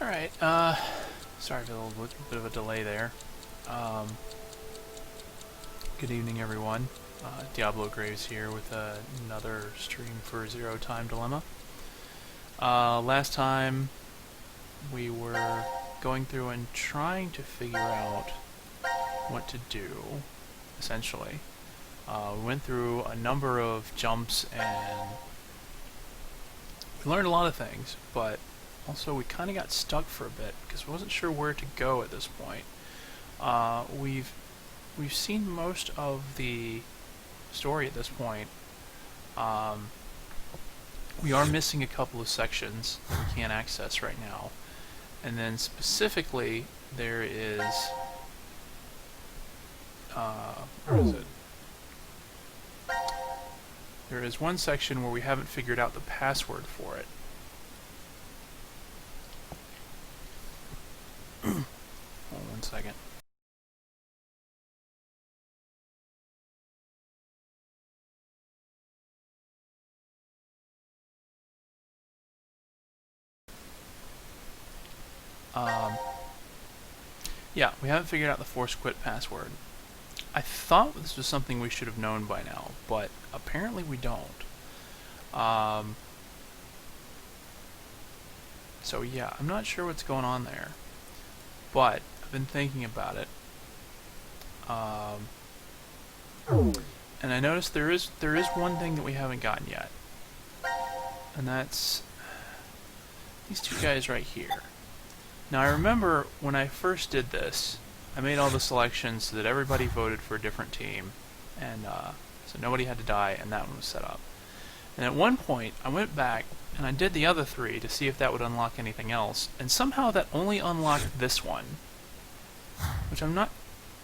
Alright, sorry for a little bit of a delay there. Good evening, everyone. Diablo Graves here with another stream for Zero Time Dilemma. Last time we were going through and trying to figure out what to do, essentially. We went through a number of jumps and we learned a lot of things, but also we kind of got stuck for a bit because we wasn't sure where to go at this point. We've seen most of the story at this point. We are missing a couple of sections that we can't access right now. And then specifically, there is... where is it? There is one section where we haven't figured out the password for it. Hold on 1 second. Yeah, we haven't figured out the force quit password. I thought this was something we should have known by now, but apparently we don't. So yeah, I'm not sure what's going on there, but I've been thinking about it. And I noticed there is one thing that we haven't gotten yet, and that's these two guys right here. Now I remember when I first did this, I made all the selections so that everybody voted for a different team, and so nobody had to die, and that one was set up. And at one point, I went back and I did the other three to see if that would unlock anything else, and somehow that only unlocked this one, which I'm not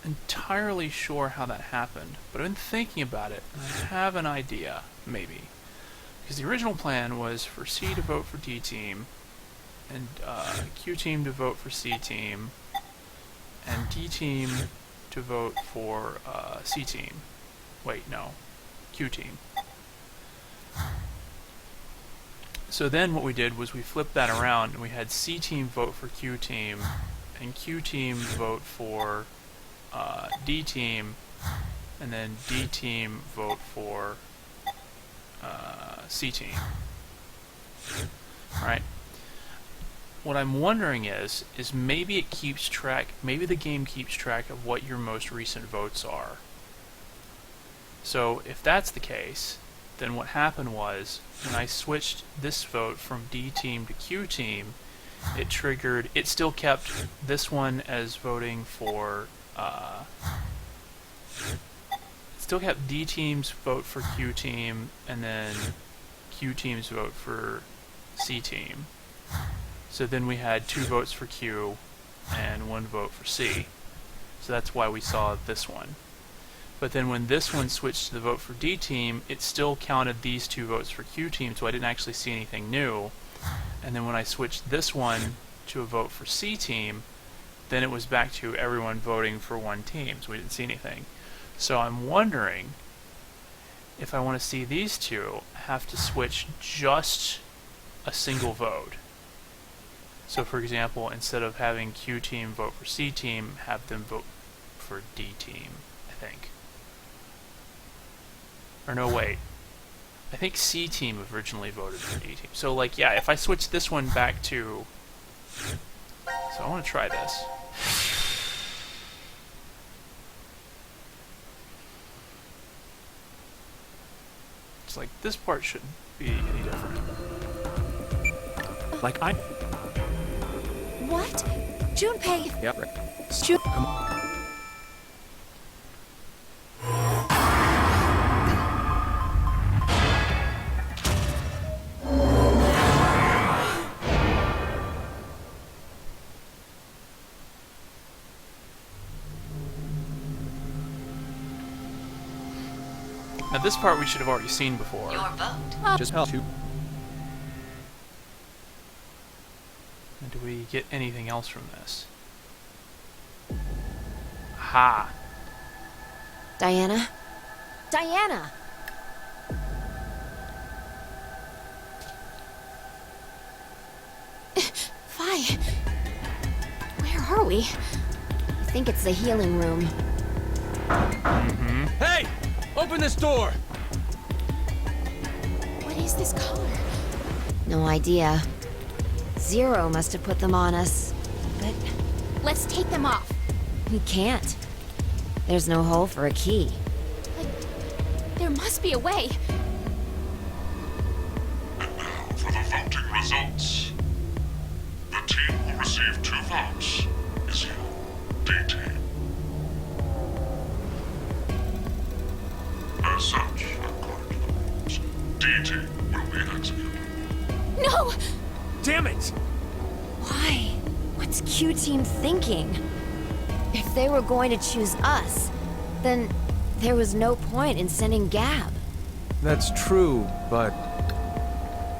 entirely sure how that happened, but I've been thinking about it, and I have an idea, maybe. Because the original plan was for C to vote for D team, and Q team to vote for C team, and D team to vote for C team. Wait, no. Q team. So then what we did was we flipped that around and we had C team vote for Q team and Q team vote for D team, and then D team vote for C team. Alright. What I'm wondering is maybe it keeps track, maybe the game keeps track of what your most recent votes are. So if that's the case, then what happened was, when I switched this vote from D team to Q team, it still kept this one as voting for, it still kept D team's vote for Q team, and then Q team's vote for C team. So then we had 2 votes for Q and 1 vote for C. So that's why we saw this one. But then when this one switched to the vote for D team, it still counted these 2 votes for Q team, so I didn't actually see anything new. And then when I switched this one to a vote for C team, then it was back to everyone voting for one team, so we didn't see anything. So I'm wondering if I want to see these two have to switch just a single vote. So for example, instead of having Q team vote for C team, have them vote for D team, I think. Or no, wait. I think C team originally voted for D team. So like, yeah, if I switch this one back to... So I want to try this. It's like, this part shouldn't be any different. Like I... What? Junpei! Yep. Jun... Come on. Now this part we should have already seen before. Your vote. Just help you. And do we get anything else from this? Ha! Diana? Diana! Fi! are we? I think it's the healing room. Hey! Open this door! What is this color? No idea. Zero must have put them on us. But Let's take them off. we can't. There's no hole for a key. There must be a way. For the voting results, the team who received 2 votes is you, D-Team. As such, according to the rules, D-Team will be executed. No! Damn it! Why? What's Q-Team thinking? If they were going to choose us, then there was no point in sending Gab. That's true, but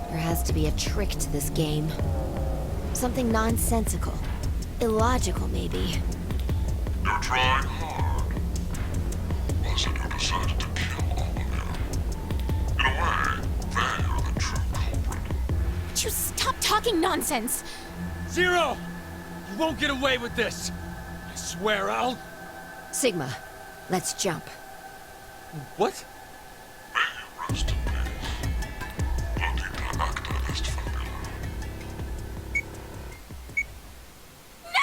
There has to be a trick to this game. Something nonsensical. Illogical, maybe. You're trying hard. Was it you decided to kill all of you? In a way, they are the true culprit. Would you stop talking nonsense? Zero! You won't get away with this! I swear I'll... Sigma, let's jump. What? May you rest in peace. Looking to acta est fabula. No!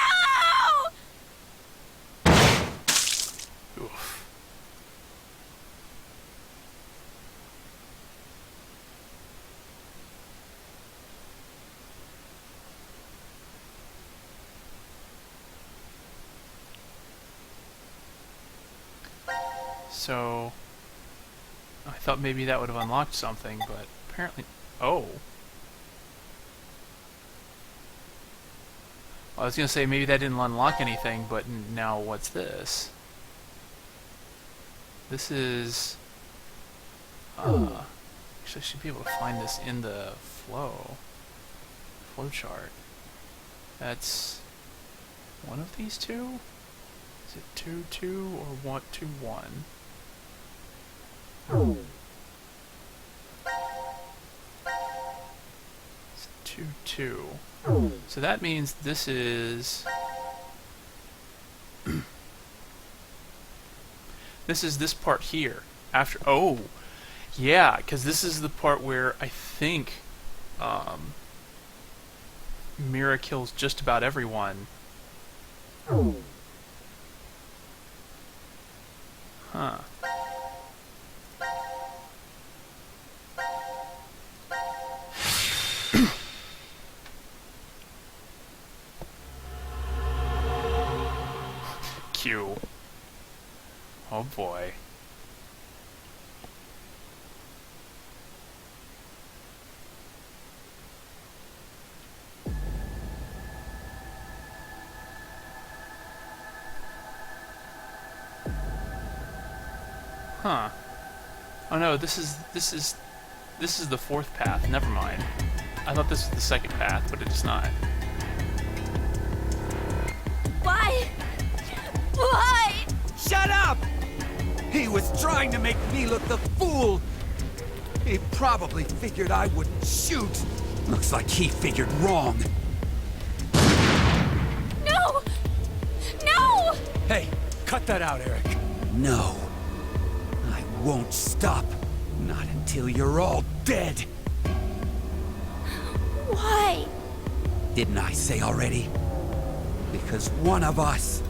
Oof. So, I thought maybe that would have unlocked something, but apparently... Oh. I was gonna say maybe that didn't unlock anything, but now what's this? This is... actually I should be able to find this in the flowchart. That's one of these two? Is it 2-2 or 1-2-1? It's 2-2. So that means this is... this is this part here. After... Oh! Yeah, because this is the part where I think Mira kills just about everyone. Huh. Q. Oh boy. Huh. Oh no, this is the fourth path. Never mind. I thought this was the second path, but it's not. Why? Why? Shut up! He was trying to make me look the fool. He probably figured I wouldn't shoot. Looks like he figured wrong. No! No! Hey, cut that out, Eric. No. I won't stop. Not until you're all dead. Why? Didn't I say already? Because one of us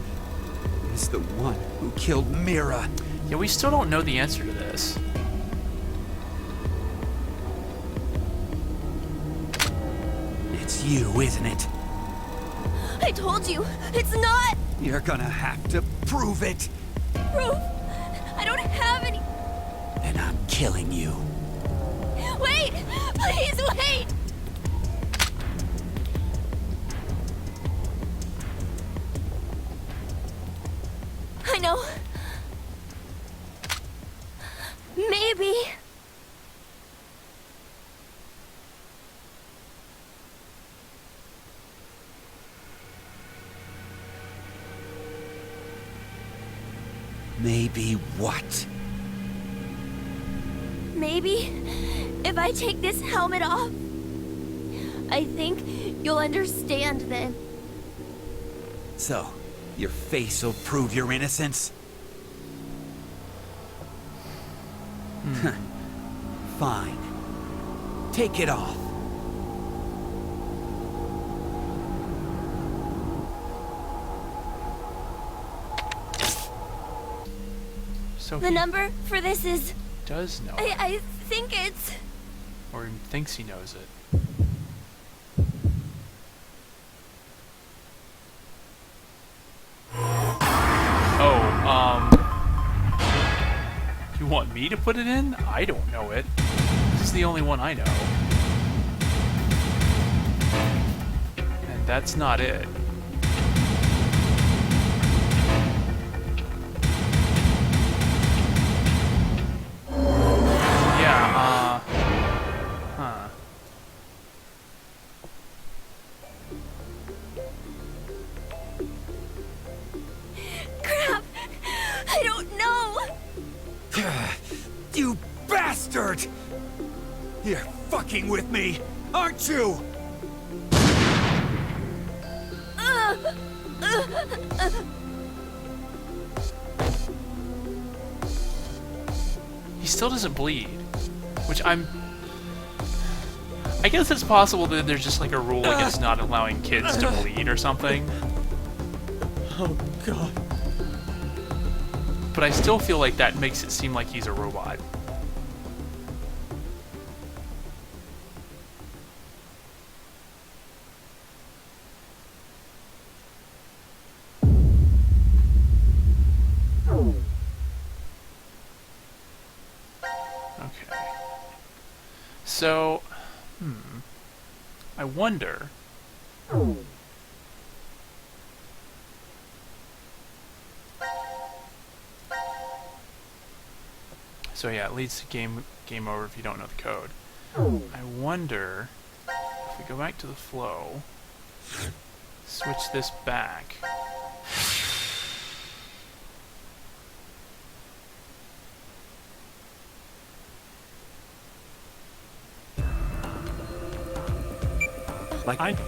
is the one who killed Mira. Yeah, we still don't know the answer to this. It's you, isn't it? I told you, it's not You're gonna have to prove it. proof. I don't have any. And I'm killing you. Wait! Please wait! I know. Maybe. Maybe what? Maybe if I take this helmet off, I think you'll understand then. So, your face will prove your innocence? Fine. Take it off. So The he number for this is... does know it, I think it's... or he thinks he knows it. Oh, you want me to put it in? I don't know it. This is the only one I know. And that's not it. Yeah, huh. Crap! I don't know! You bastard! You're fucking with me, aren't you? He still doesn't bleed, which I guess it's possible that there's just like a rule against not allowing kids to bleed or something. Oh, God. But I still feel like that makes it seem like he's a robot. Okay. So, I wonder... So yeah, it leads to game over if you don't know the code. I wonder if we go back to the flow, switch this back. Like I... The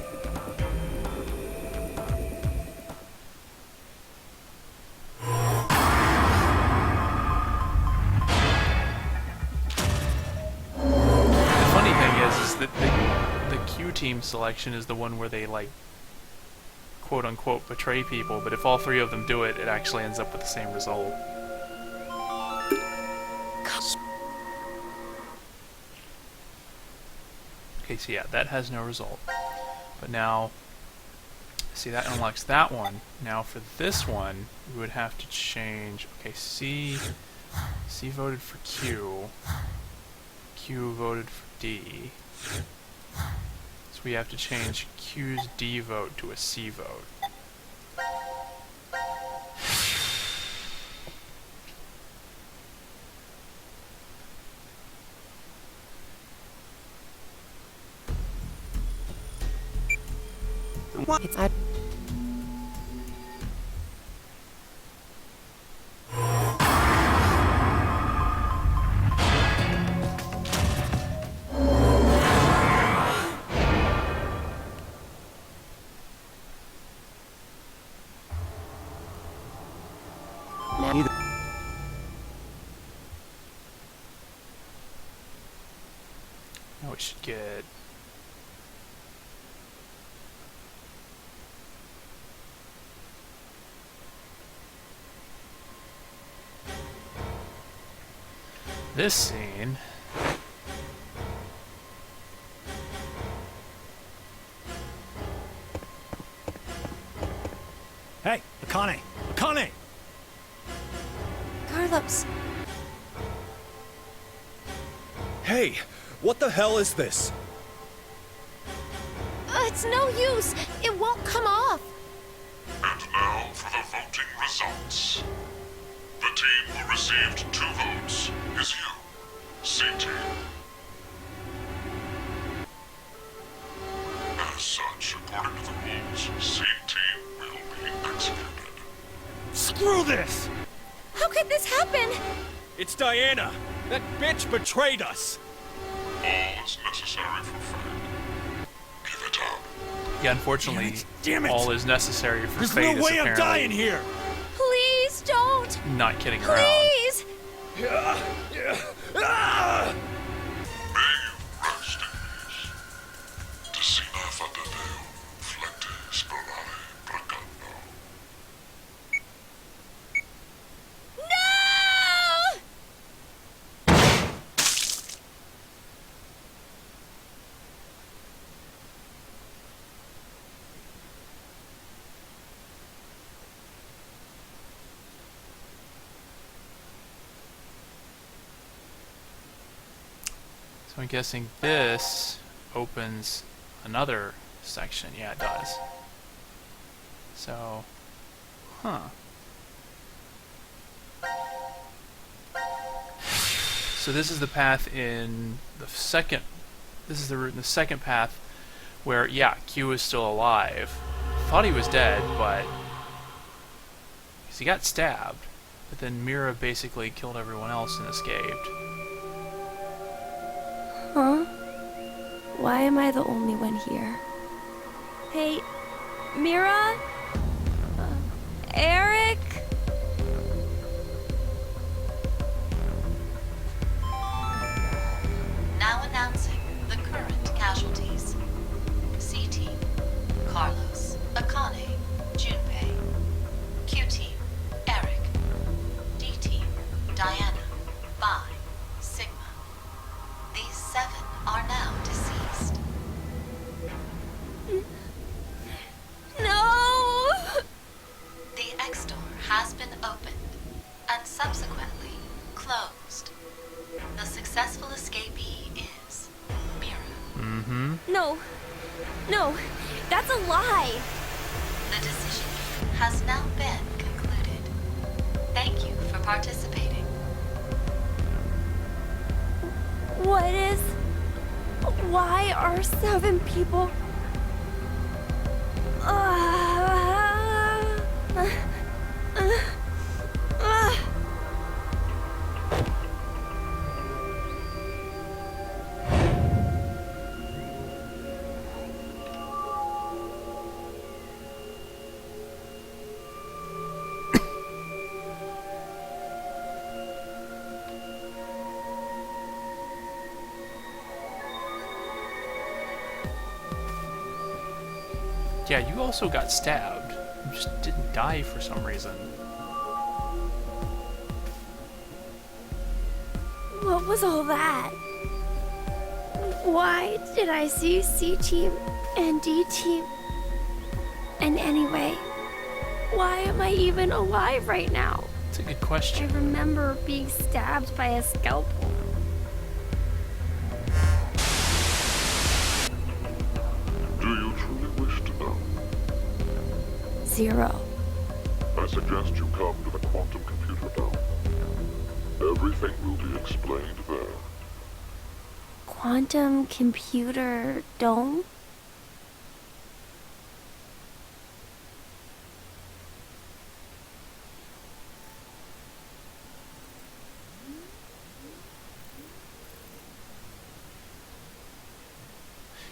funny thing is that the Q team selection is the one where they like quote unquote betray people, but if all three of them do it, it actually ends up with the same result. Okay, so yeah, that has no result. But now, see, that unlocks that one. Now for this one, we would have to change... Okay, C voted for Q. Q voted for D. So we have to change Q's D vote to a C vote. It's Now we should get... this scene. Hey, Akane! Akane! Carlos. Hey, what the hell is this? It's no use. It won't come off. And now for the voting results. The team who received 2 votes is you, C-Team. As such, according to the rules, C-Team will be executed. Screw this! How could this happen? It's Diana! That bitch betrayed us! All is necessary for Fred. Give it up. Yeah, unfortunately, Damn it! all is necessary for There's fate no is way I'm apparently dying here! Please don't! not kidding around. Please! Rest in peace. Decina Fabebeu, Flecte Sperare Bracano. No! So I'm guessing this opens another section. Yeah, it does. So, huh. So this is the path in the second. This is the route in the second path, where yeah, Q is still alive. Thought he was dead, but because he got stabbed. But then Mira basically killed everyone else and escaped. Huh? Why am I the only one here? Hey, Mira? Eric? Now announcing the current casualties. C-Team, Carlos, Akane, Junpei. Q-Team, Eric. D-Team, Diana, Bai, Sigma. These 7 are now deceased. No! The X-Door has been opened and subsequently closed. The successful escapee is Mira. Mm-hmm. No. No. That's a lie. The decision has now been concluded. Thank you for participating. What is... Why are 7 people... Yeah, you also got stabbed. You just didn't die for some reason. What was all that? Why did I see C-Team and D-Team? And anyway, why am I even alive right now? It's a good I question. remember being stabbed by a scalpel. Do you truly wish to know? 0. I suggest you come to the quantum computer now. Everything will be explained there. Quantum computer dome?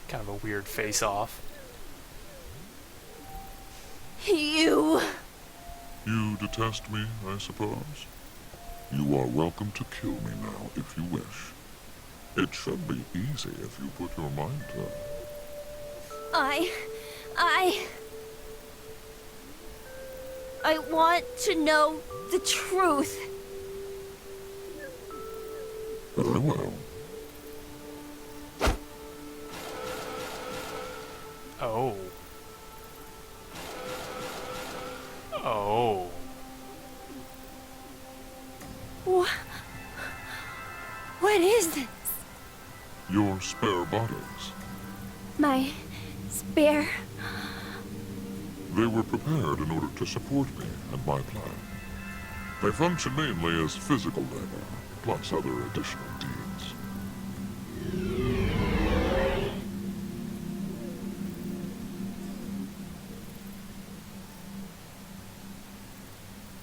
Kind of a weird face-off. You... You detest me, I suppose? You are welcome to kill me now if you wish. It should be easy if you put your mind to it. I want to know the truth. Very well. Oh. Oh. What is this? Your spare bodies. My spare... They were prepared in order to support me and my plan. They function mainly as physical labor, plus other additional deeds.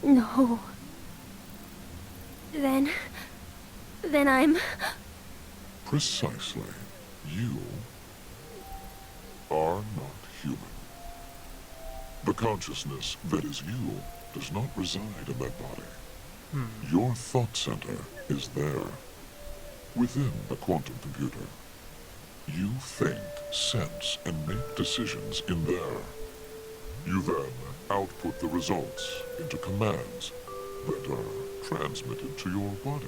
No. Then I'm... Precisely. You are not human. The consciousness that is you does not reside in that body. Your thought center is there, within the quantum computer. You think, sense, and make decisions in there. You then output the results into commands that are transmitted to your body.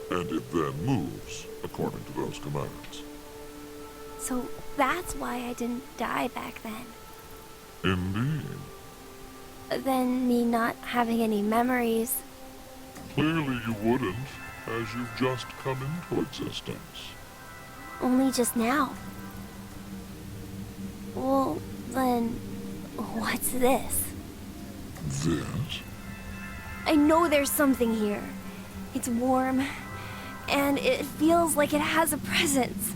And it then moves according to those commands. So that's why I didn't die back then. Indeed. Then me not having any memories. Clearly you wouldn't, as you've just come into existence. Only just now. Well, then, what's this? This? I know there's something here. It's warm, and it feels like it has a presence.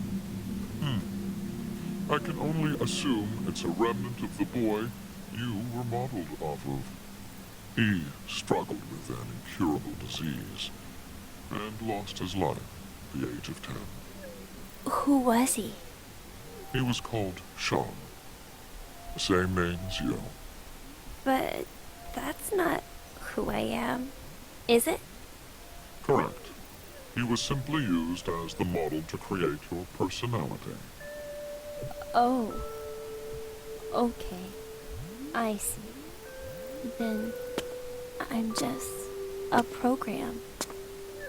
I can only assume it's a remnant of the boy you were modeled off of. He struggled with an incurable disease and lost his life at the age of 10. Who was he? He was called Sean. The same name as you. But that's not who I am, is it? Correct. He was simply used as the model to create your personality. Oh. Okay. I see. Then I'm just a program.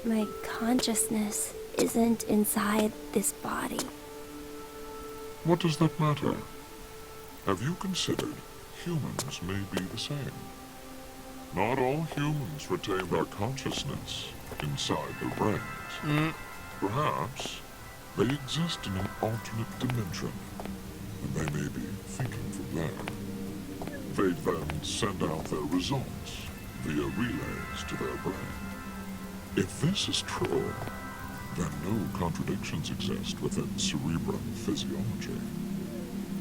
My consciousness isn't inside this body. What does that matter? Have you considered humans may be the same? Not all humans retain their consciousness inside their brains. Perhaps they exist in an alternate dimension, and they may be thinking from there. They then send out their results via relays to their brain. If this is true, then no contradictions exist within cerebral physiology.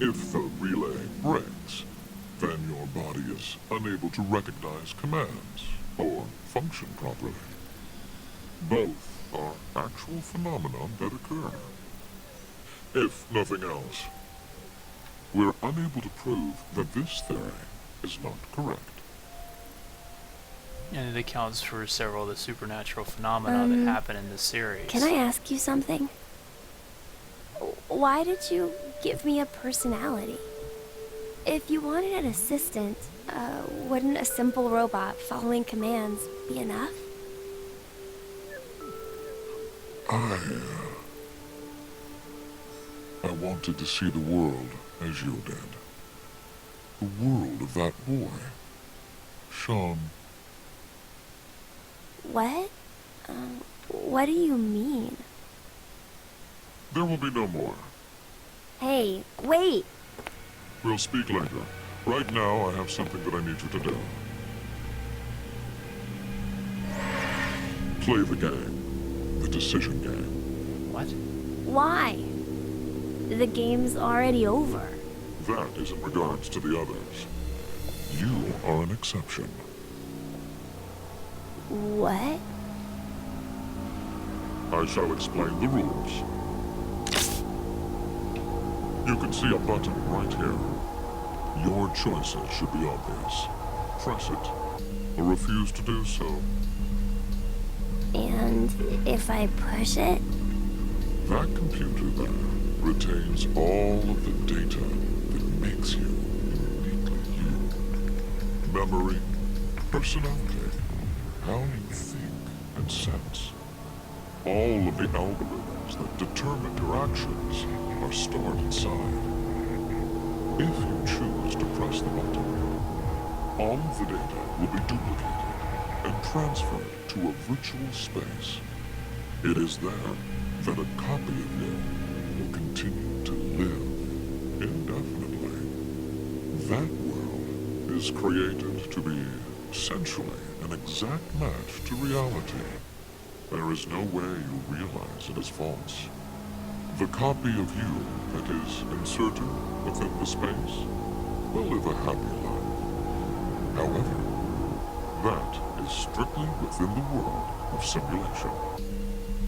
If the relay breaks, then your body is unable to recognize commands or function properly. Both are actual phenomena that occur. If nothing else, we're unable to prove that this theory is not correct. And it accounts for several of the supernatural phenomena that happen in this series. Can I ask you something? Why did you give me a personality? If you wanted an assistant, wouldn't a simple robot following commands be enough? I wanted to see the world as you did. The world of that boy, Sean. What? What do you mean? There will be no more. Hey, wait! We'll speak later. Right now, I have something that I need you to do. Play the game. The decision game. What? Why? The game's already over. That is in regards to the others. You are an exception. What? I shall explain the rules. You can see a button right here. Your choices should be obvious. Press it, or refuse to do so. And if I push it? That computer there retains all of the data that makes you uniquely you. Memory, personality, how you think and sense. All of the algorithms that determine your actions are stored inside. If you choose to press the button, all of the data will be duplicated and transferred to a virtual space. It is there that a copy of you will continue to live indefinitely. That world is created to be essentially an exact match to reality. There is no way you realize it is false. The copy of you that is inserted within the space will live a happy life. However, that is strictly within the world of simulation.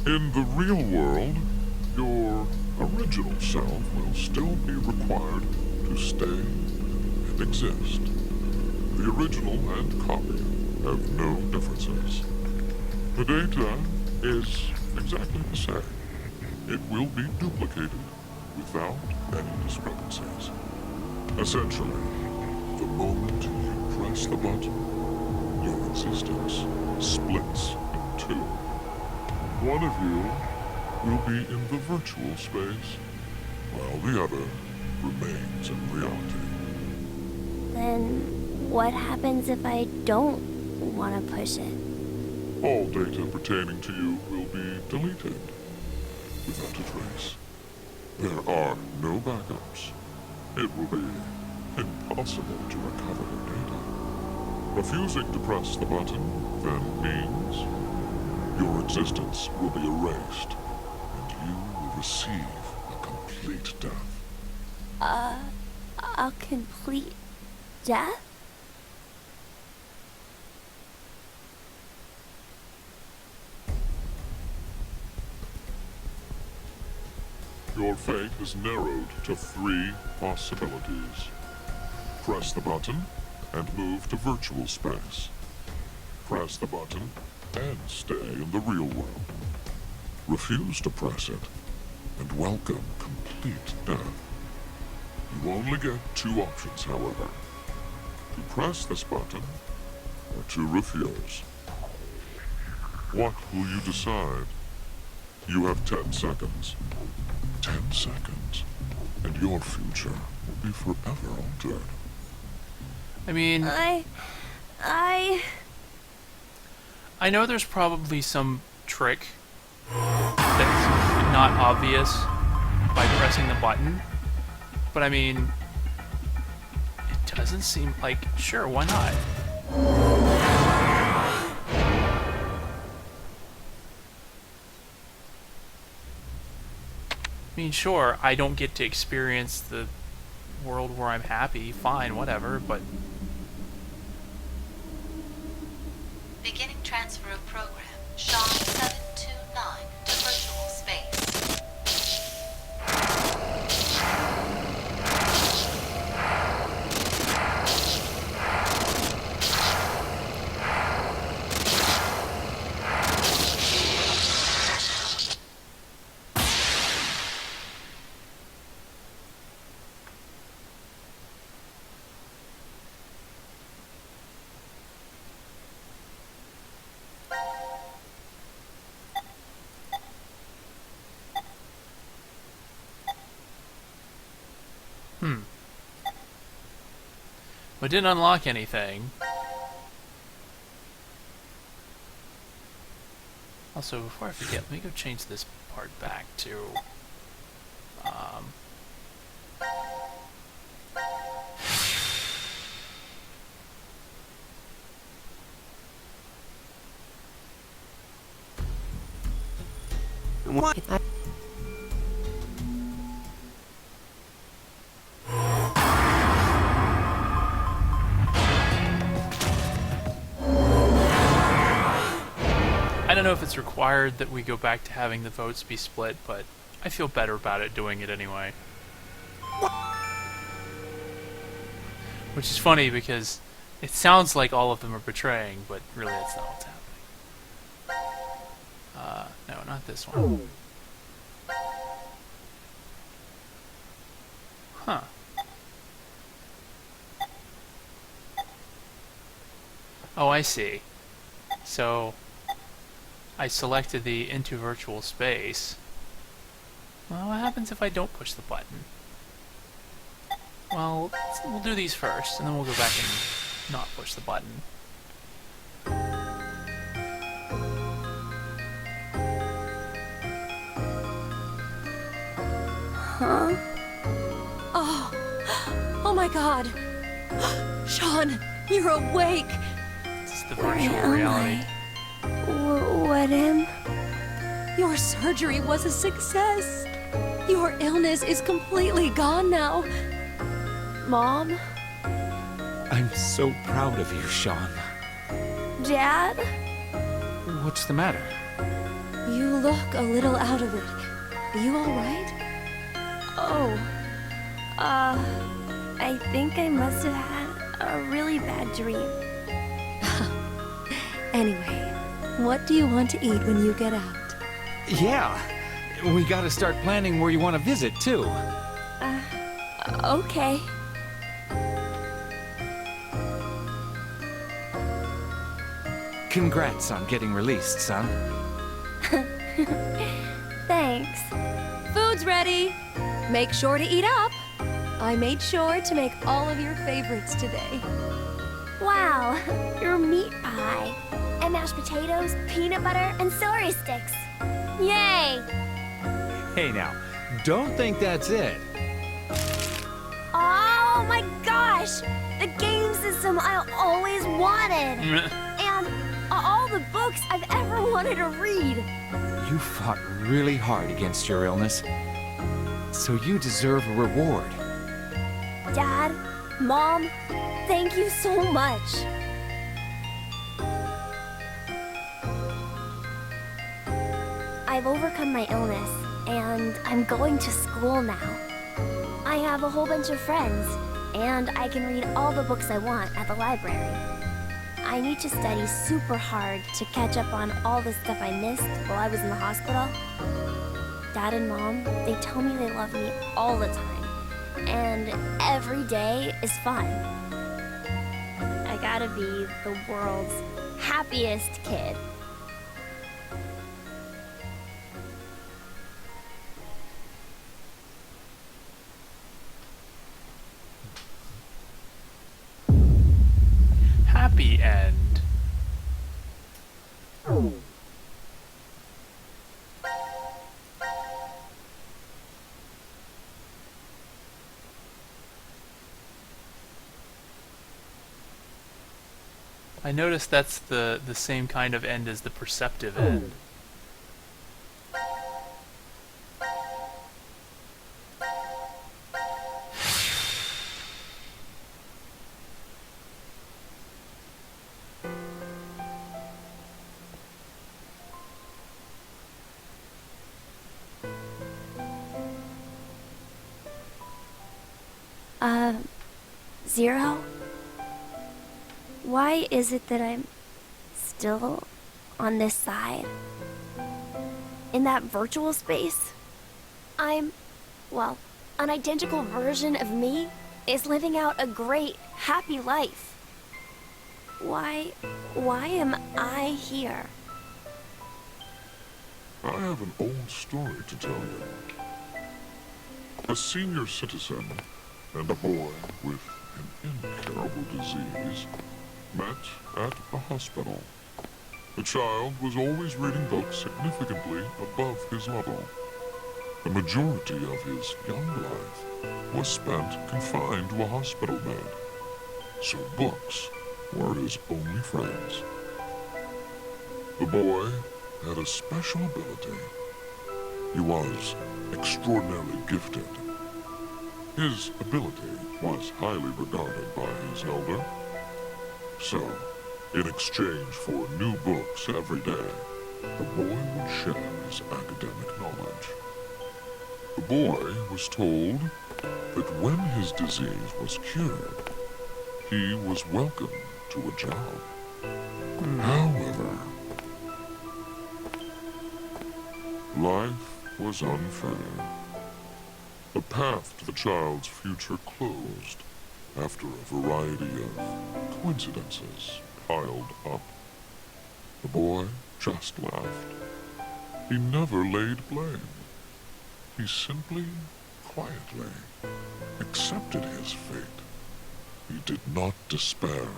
In the real world, your original self will still be required to to stay and exist. The original and copy have no differences. The data is exactly the same. It will be duplicated without any discrepancies. Essentially, the moment you press the button, your existence splits in two. One of you will be in the virtual space, while the other remains in reality. Then what happens if I don't want to push it? All data pertaining to you will be deleted without a trace. There are no backups. It will be impossible to recover the data. Refusing to press the button then means your existence will be erased, and you will receive a complete death. A complete death? Your fate is narrowed to 3 possibilities. Press the button and move to virtual space. Press the button and stay in the real world. Refuse to press it and welcome complete death. You only get 2 options, however. To press this button or to refuse. What will you decide? You have 10 seconds. 10 seconds, and your future will be forever altered. I mean, I know there's probably some trick that's not obvious by pressing the button, but I mean, it doesn't seem like, sure, why not? I mean, sure, I don't get to experience the world where I'm happy, fine, whatever, but... Beginning transfer of program. Sean 729 to virtual space. We didn't unlock anything. Also, before I forget, let me go change this part back to... What? I don't know if it's required that we go back to having the votes be split, but I feel better about it doing it anyway. Which is funny because it sounds like all of them are betraying, but really that's not what's happening. No, not this one. Huh. Oh, I see. So... I selected the into virtual space. Well, what happens if I don't push the button? Well, we'll do these first, and then we'll go back and not push the button. Huh? Oh my god! Sean, you're awake! This is the virtual reality. What am? Your surgery was a success! Your illness is completely gone now. Mom? I'm so proud of you, Sean. Dad? What's the matter? You look a little out of it. Are you alright? Oh. I think I must have had a really bad dream. Anyway, what do you want to eat when you get out? Yeah, we gotta start planning where you want to visit, too. Okay. Congrats on getting released, son. Thanks. Food's ready. Make sure to eat up. I made sure to make all of your favorites today. Wow, your meat pie. And mashed potatoes, peanut butter, and celery sticks. Yay! Hey now, don't think that's it. Oh my gosh! The game system I always wanted! And all the books I've ever wanted to read! You fought really hard against your illness, so you deserve a reward. Dad, Mom, thank you so much. I've overcome my illness, and I'm going to school now. I have a whole bunch of friends, and I can read all the books I want at the library. I need to study super hard to catch up on all the stuff I missed while I was in the hospital. Dad and Mom, they tell me they love me all the time, and every day is fun. I gotta be the world's happiest kid. Happy end. I noticed that's the same kind of end as the perceptive end. Zero? Why is it that I'm still on this side? In that virtual space? Well, an identical version of me is living out a great, happy life. Why am I here? I have an old story to tell you. A senior citizen and a boy with an incurable disease met at a hospital. The child was always reading books significantly above his level. The majority of his young life was spent confined to a hospital bed, so books were his only friends. The boy had a special ability. He was extraordinarily gifted. His ability was highly regarded by his elder. So, in exchange for new books every day, the boy would share his academic knowledge. The boy was told that when his disease was cured, he was welcome to a job. However, life was unfair. The path to the child's future closed after a variety of coincidences piled up. The boy just laughed. He never laid blame. He simply, quietly accepted his fate. He did not despair.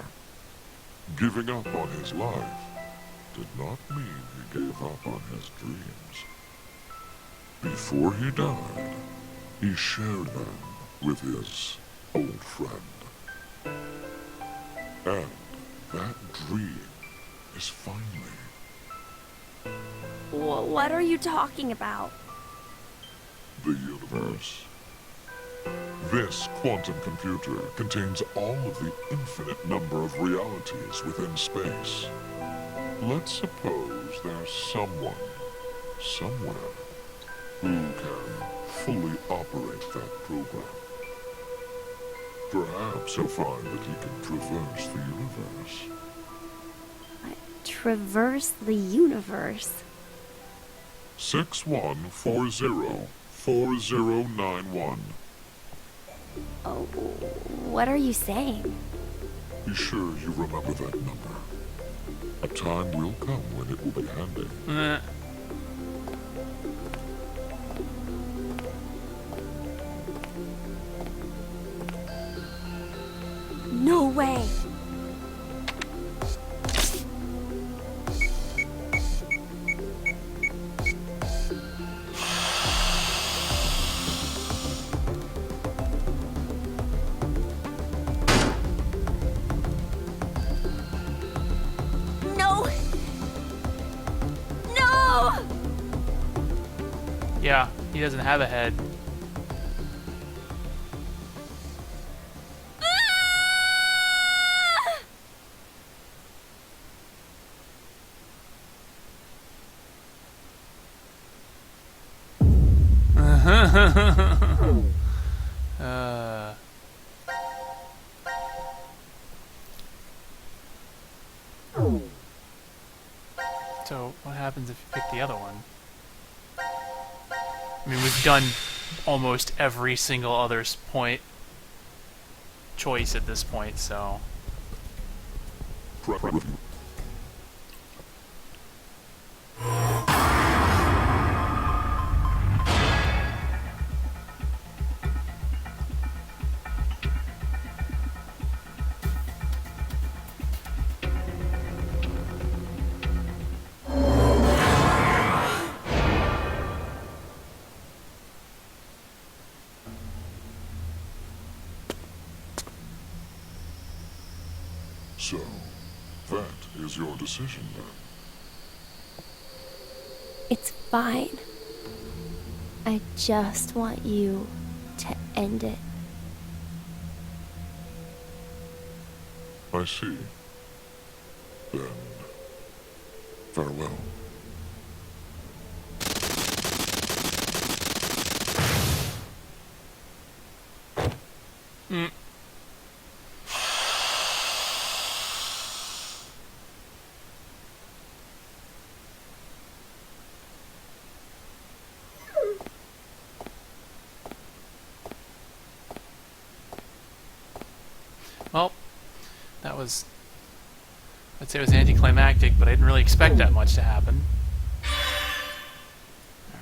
Giving up on his life did not mean he gave up on his dreams. Before he died, he shared them with his old friend. And that dream is finally... What are you talking about? the universe. This quantum computer contains all of the infinite number of realities within space. Let's suppose there's someone, somewhere, who can fully operate that program. Perhaps he'll find that he can traverse the universe. Traverse the universe. 61404091. Oh, what are you saying? Be sure you remember that number. A time will come when it will be handy. No way! No! No! Yeah, he doesn't have a head. uh, so, what happens if you pick the other one? I mean, we've done almost every single other choice at this point, so... Prep review. So, that is your decision then. It's fine. I just want you to end it. I see. Then, farewell. Well, that was... I'd say it was anticlimactic, but I didn't really expect that much to happen.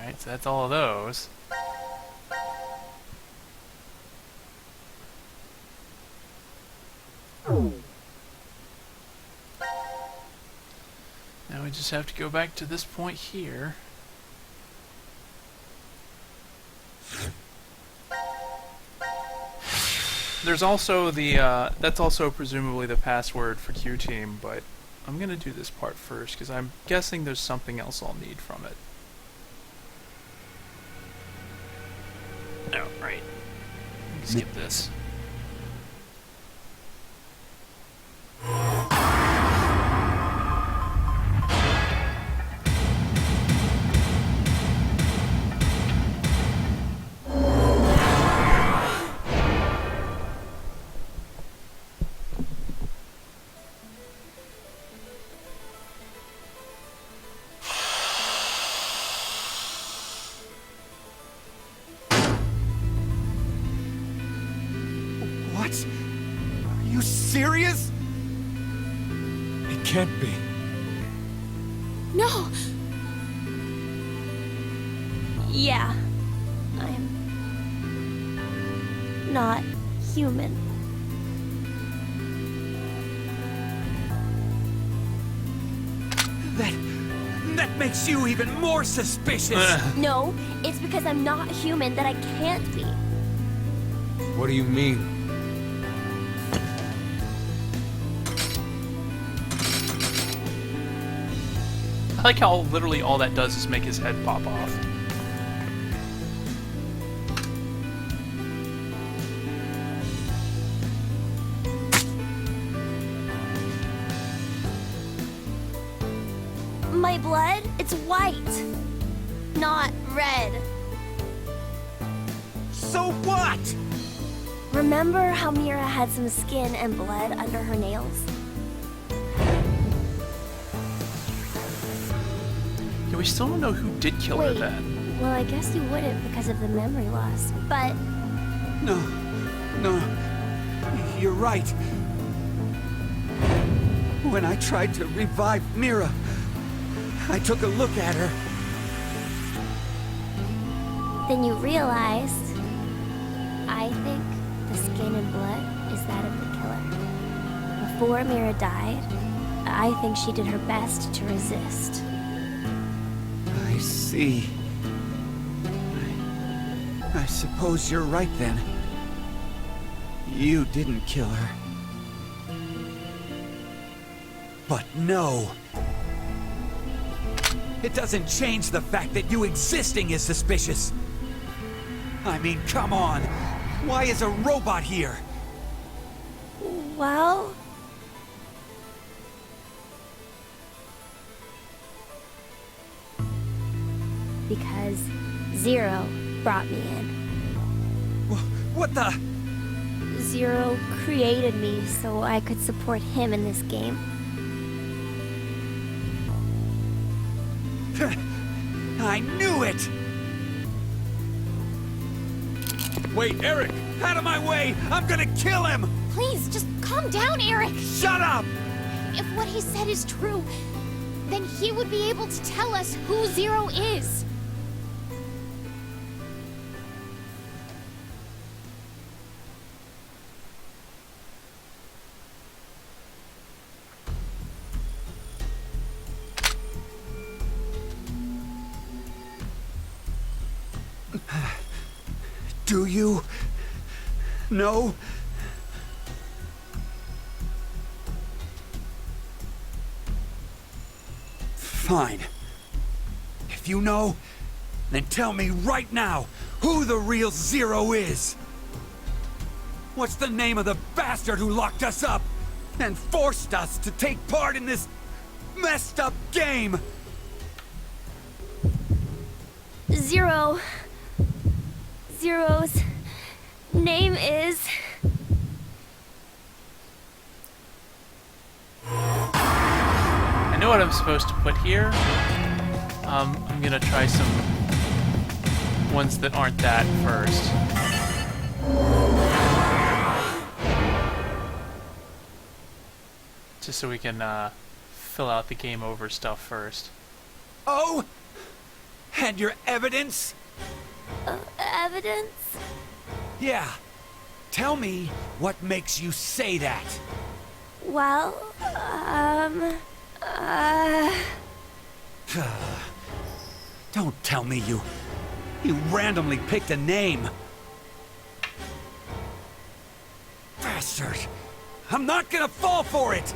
Alright, so that's all of those. Now we just have to go back to this point here. There's also the, that's also presumably the password for Q-Team, but I'm gonna do this part first, because I'm guessing there's something else I'll need from it. Oh, right. Skip this. What? Are you serious? It can't be. No! Yeah, I'm not human. That makes you even more suspicious. No, it's because I'm not human that I can't be. What do you mean? I like how literally all that does is make his head pop off. My blood, it's white, not red. So what? Remember how Mira had some skin and blood under her nails? Yeah, we still don't know who did kill her Wait, then. well, I guess you wouldn't because of the memory loss, but No, you're right. When I tried to revive Mira, I took a look at her. then you realized, I think the skin and blood is that of the killer. Before Mira died, I think she did her best to resist. I see. I suppose you're right then. You didn't kill her. But no. It doesn't change the fact that you existing is suspicious. I mean, come on. Why is a robot here? Well, because Zero brought me in. What the? Zero created me so I could support him in this game. I knew it! Wait, Eric! Out of my way! I'm gonna kill him! Please, just calm down, Eric. Shut up! If what he said is true, then he would be able to tell us who Zero is. Do you know? Fine. If you know, then tell me right now who the real Zero is. What's the name of the bastard who locked us up and forced us to take part in this messed up game? Zero. Zero's name is... I know what I'm supposed to put here. I'm gonna try some ones that aren't that first. Just so we can fill out the game over stuff first. Oh? And your evidence? Evidence? Yeah. Tell me what makes you say that. Well, Don't tell me you randomly picked a name. Bastard. I'm not gonna fall for it.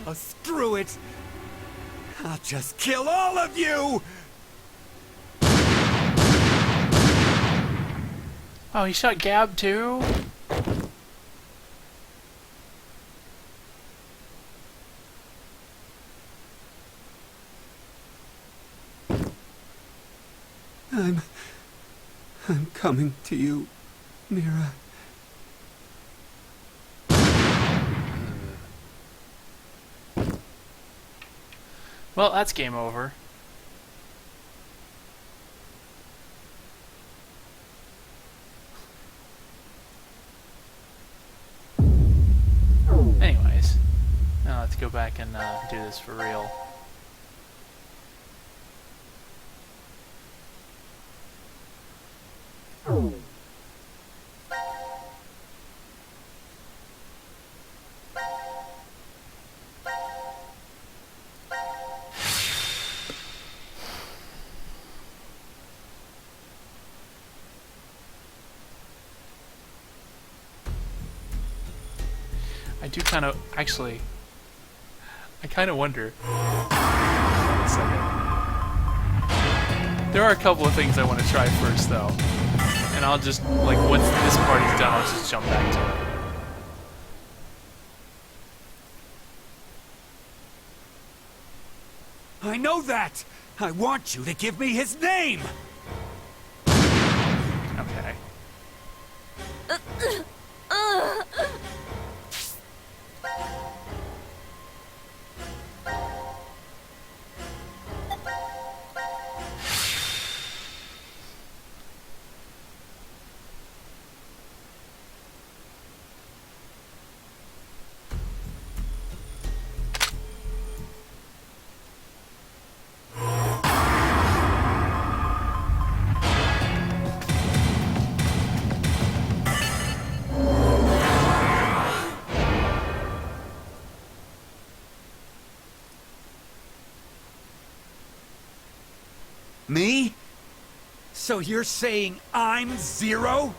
Oh, screw it. I'll just kill all of you! Oh, he shot Gab too? I'm coming to you, Mira. Well, that's game over. Anyways, now let's go back and do this for real. I do kind of, actually, I kind of wonder. Hold on a second. There are a couple of things I want to try first, though. And I'll just, like, once this party's done, I'll just jump back to it. I know that! I want you to give me his name! Okay. Me? So you're saying I'm Zero?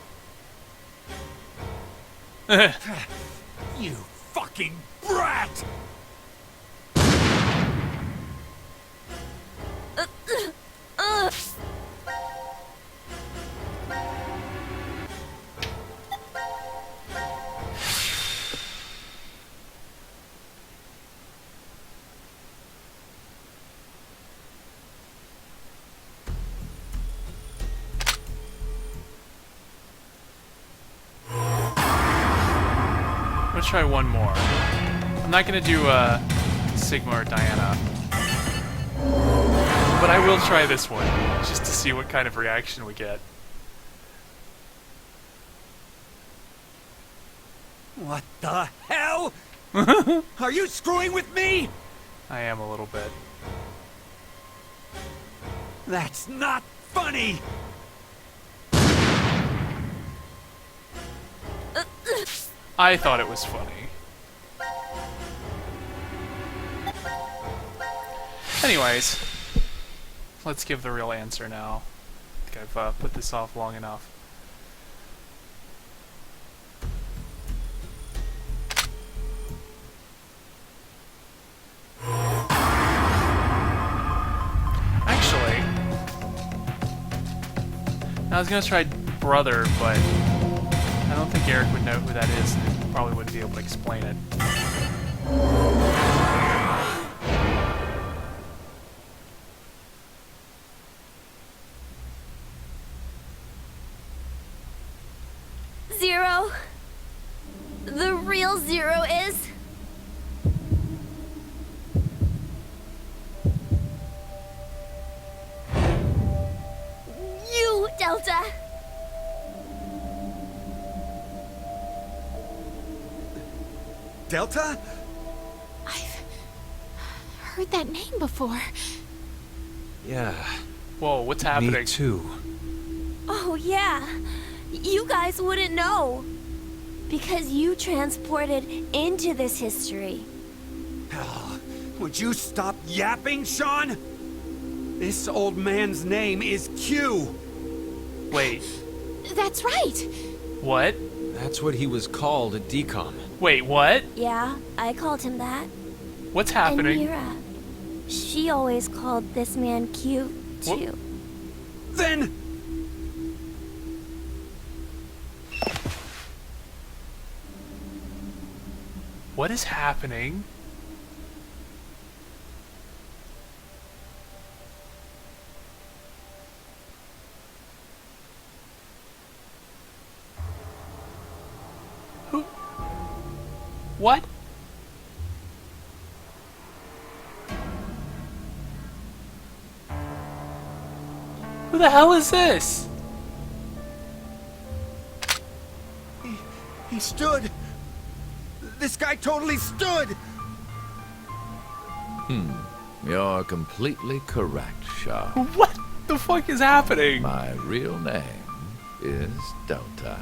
You fucking brat! Let's try one more. I'm not gonna do Sigma or Diana, but I will try this one just to see what kind of reaction we get. What the hell? Are you screwing with me? I am a little bit. That's not funny! I thought it was funny. Anyways, let's give the real answer now. I think I've put this off long enough. Actually, I was gonna try brother, but I don't think Eric would know who that is, and he probably wouldn't be able to explain it. Zero? The real Zero is? You, Delta! Delta? I've heard that name before. Yeah, Whoa, what's happening? me too. Oh, yeah. You guys wouldn't know. Because you transported into this history. Hell, would you stop yapping, Sean? This old man's name is Q. Wait, That's right. what? That's what he was called at DCOM. Wait, what? Yeah, I called him that. What's And happening? Mira, she always called this man Q, What? too. Then... What is happening? Who? What? Who the hell is this? He stood. This guy totally stood. You're completely correct, Shaw. What the fuck is happening? My real name is Delta.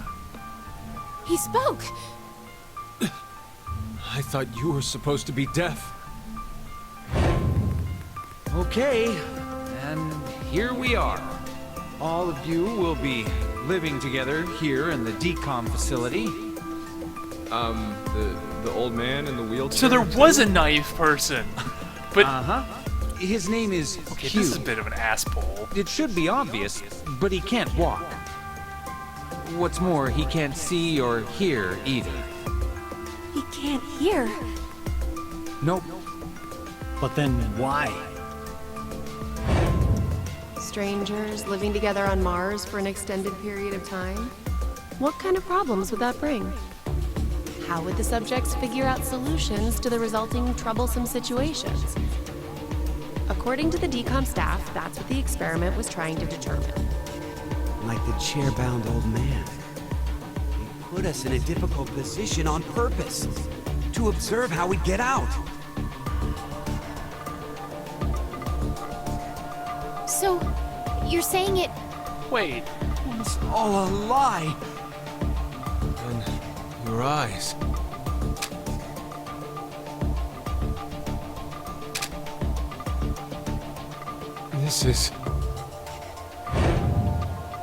He spoke. I thought you were supposed to be deaf. Okay, and here we are. All of you will be living together here in the DCOM facility. The old man in the wheelchair. So there was a naive person, but His name is okay, Hugh. this is a bit of an asshole. It should be obvious, but he can't walk. What's more, he can't see or hear either. He can't hear. Nope. But then why? Strangers living together on Mars for an extended period of time? What kind of problems would that bring? How would the subjects figure out solutions to the resulting troublesome situations? According to the DCOM staff, that's what the experiment was trying to determine. Like the chair-bound old man. He put us in a difficult position on purpose. To observe how we get out. So, you're saying it... Wait. It's all a lie. And your eyes. This is...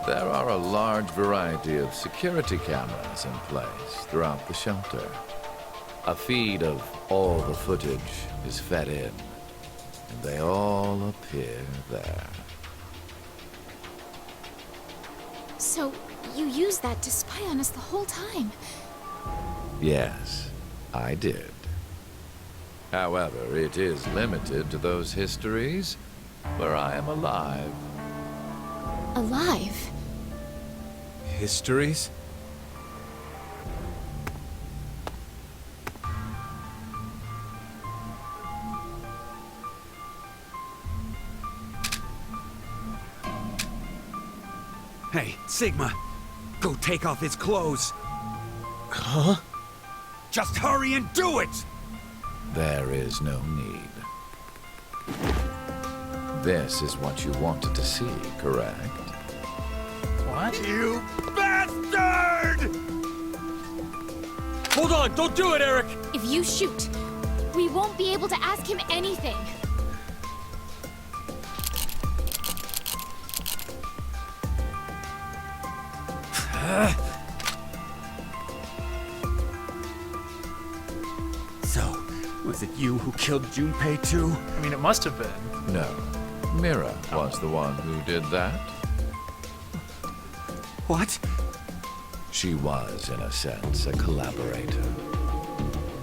There are a large variety of security cameras in place throughout the shelter. A feed of all the footage is fed in, and they all appear there. So, you used that to spy on us the whole time. Yes, I did. However, it is limited to those histories where I am alive. Alive? histories? Hey, Sigma, go take off his clothes. Huh? Just hurry and do it! There is no need. This is what you wanted to see, correct? What? You bastard! Hold on, don't do it, Eric! If you shoot, we won't be able to ask him anything. So, was it you who killed Junpei too? I mean, it must have been. No. Mira was the one who did that. What? She was, in a sense, a collaborator.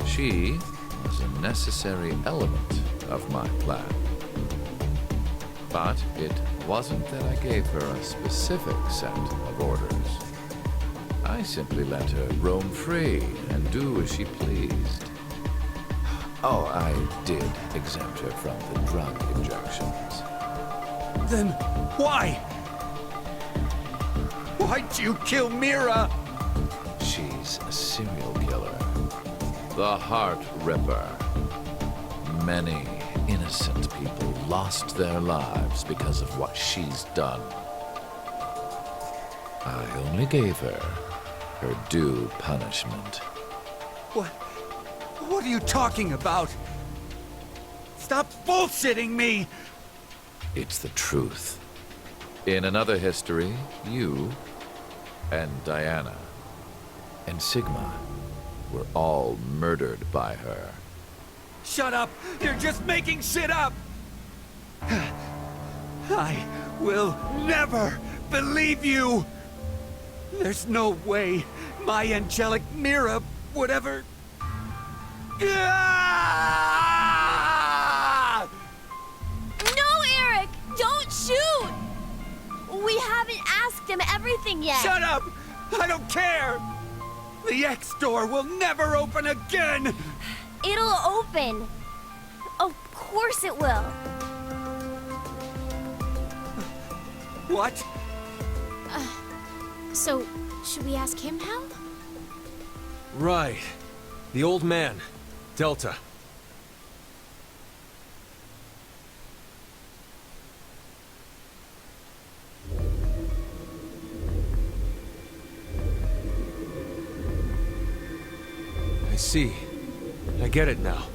She was a necessary element of my plan. But it wasn't that I gave her a specific set of orders. I simply let her roam free and do as she pleased. Oh, I did exempt her from the drug injections. Then why? Why'd you kill Mira? She's a serial killer. The Heart Ripper. Many innocent people lost their lives because of what she's done. I only gave her her due punishment. What are you talking about? Stop bullshitting me! It's the truth. In another history, you and Diana and Sigma were all murdered by her. Shut up! You're just making shit up! I will never believe you! There's no way my angelic Mira would ever... Ah! No, Eric! Don't shoot! We haven't asked him everything yet. Shut up! I don't care! The X door will never open again! It'll open. Of course it will. What? So, should we ask him how? Right. The old man. Delta. I see. I get it now.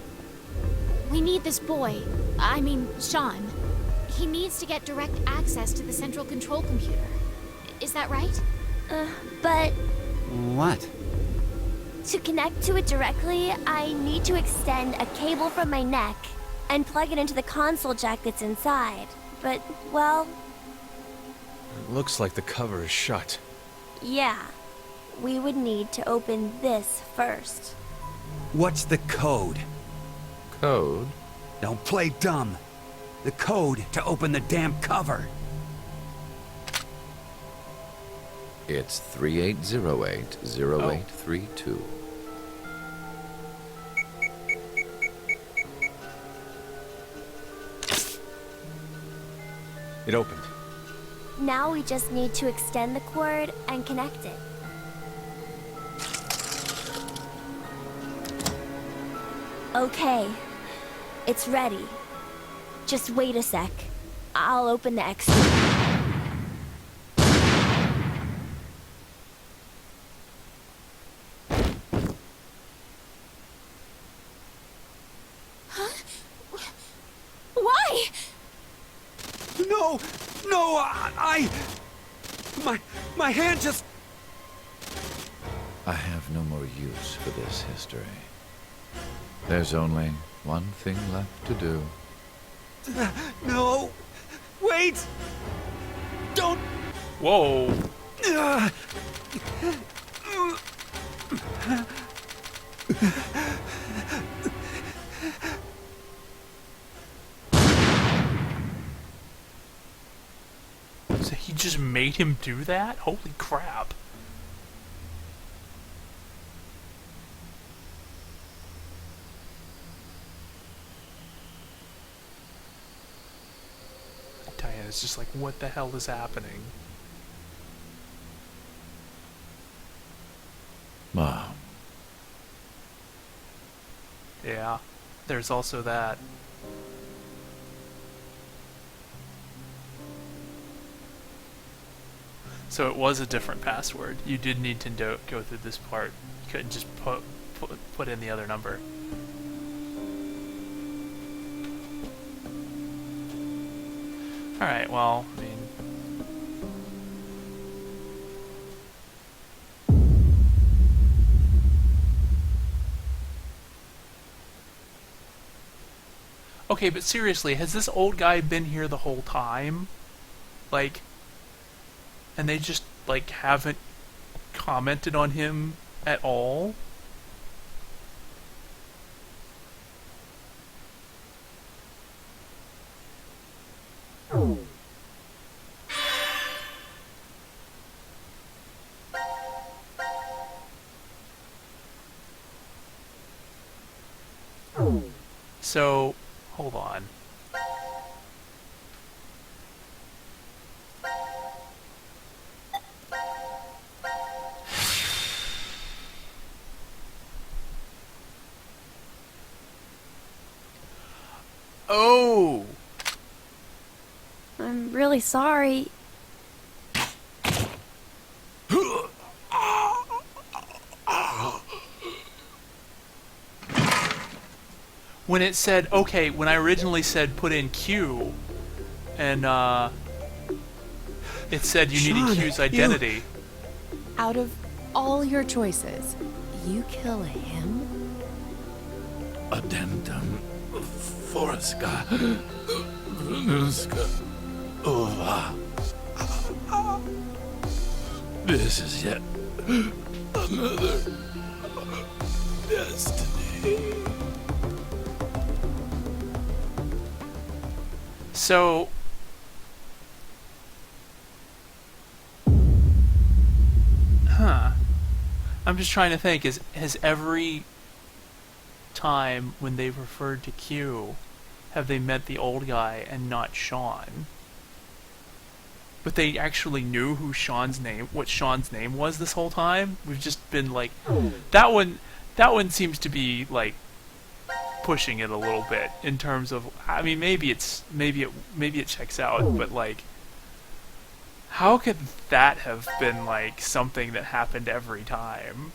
We need this boy. I mean, Sean. He needs to get direct access to the central control computer. Is that right? But... What? To connect to it directly, I need to extend a cable from my neck and plug it into the console jack that's inside. But, well, It looks like the cover is shut. yeah. We would need to open this first. What's the code? Code? Don't play dumb. The code to open the damn cover. It's 38080832. It opened. Now we just need to extend the cord and connect it. Okay. It's ready. Just wait a sec. I'll open the extra. Why? No! No! My hand just... I have no more use for this history. There's only one thing left to do. No! Wait! Don't... Whoa. So he just made him do that? Holy crap. Diana's just like, what the hell is happening? Mom. Yeah, there's also that. So it was a different password. You did need to go through this part. You couldn't just put in the other number. Alright, well, I mean... Okay, but seriously, has this old guy been here the whole time? Like... And they just, like, haven't commented on him at all? So, hold on. Oh! I'm really sorry. When it said, okay, when I originally said put in Q, and it said you needed Q's identity. Out of all your choices, you kill him? Addendum Forska Venuska Ova. This is yet another destiny. So, I'm just trying to think, has every time when they've referred to Q, have they meant the old guy and not Sean? But they actually knew what Sean's name was this whole time? We've just been like, that one seems to be like pushing it a little bit in terms of, I mean, maybe it checks out, but like, how could that have been like something that happened every time?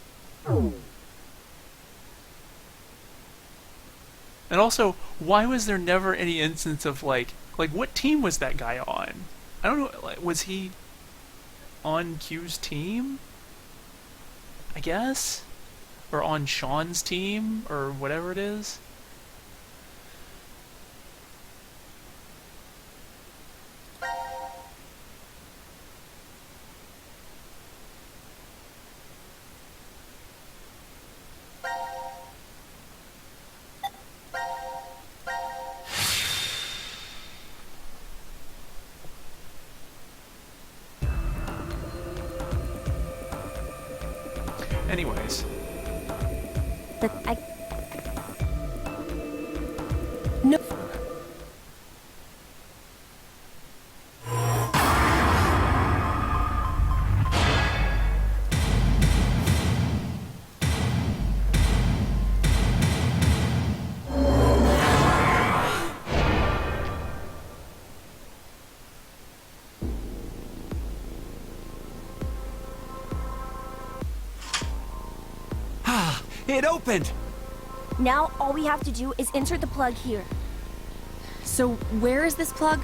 And also, why was there never any instance of like what team was that guy on? I don't know, like, was he on Q's team? I guess? or on Sean's team, or whatever it is. Anyways. No. It opened! Now all we have to do is insert the plug here. So where is this plug?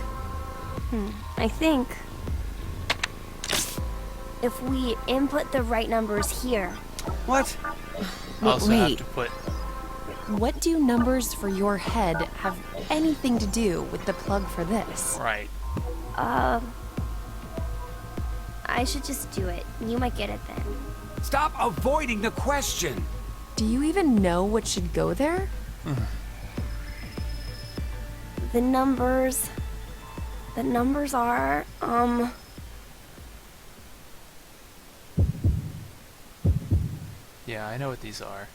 I think if we input the right numbers here. What? I also have to put... What do numbers for your head have anything to do with the plug for this? Right. I should just do it. You might get it then. Stop avoiding the question! Do you even know what should go there? The numbers are, Yeah, I know what these are.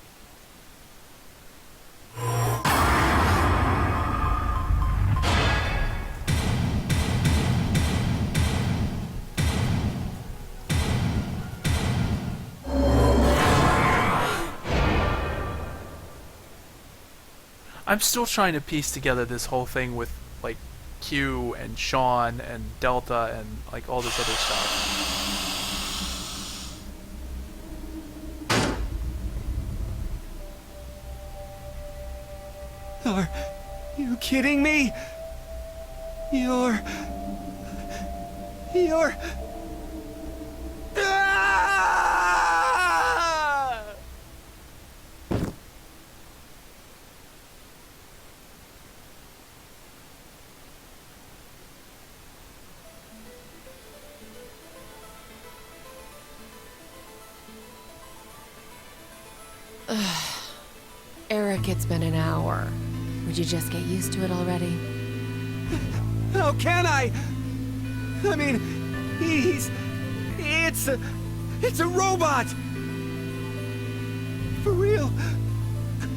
I'm still trying to piece together this whole thing with, like, Q and Sean and Delta and, like, all this other stuff. Are you kidding me? You're... Ah! Eric, it's been an hour. Would you just get used to it already? How can I? I mean, it's a robot! For real?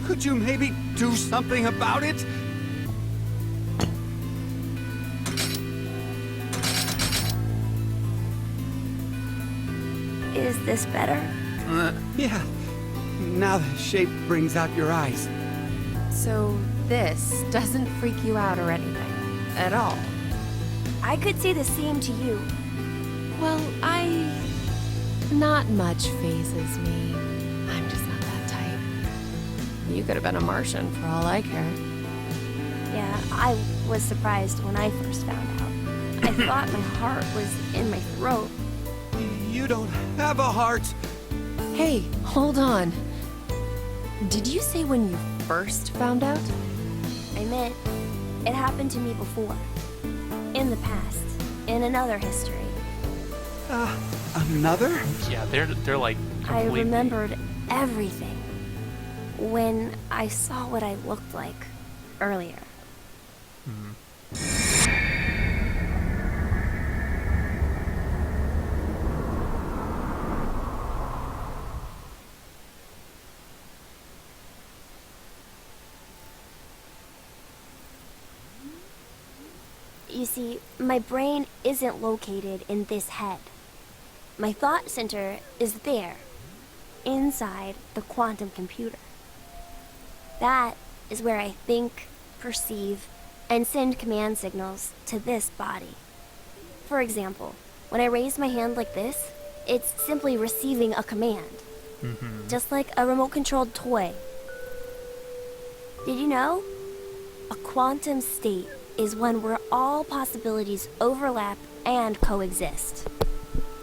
Could you maybe do something about it? is this better? Yeah. Now the shape brings out your eyes. So this doesn't freak you out or anything? At all? I could say the same to you. Well, not much phases me. I'm just not that type. You could have been a Martian for all I care. Yeah, I was surprised when I first found out. I thought my heart was in my throat. You don't have a heart. Hey, hold on. Did you say when you first found out? I meant it happened to me before. In the past. In another history. Another? Yeah, they're like I completely... remembered everything when I saw what I looked like earlier. You see, my brain isn't located in this head. My thought center is there, inside the quantum computer. That is where I think, perceive, and send command signals to this body. For example, when I raise my hand like this, it's simply receiving a command. Just like a remote-controlled toy. Did you know? A quantum state is one where all possibilities overlap and coexist.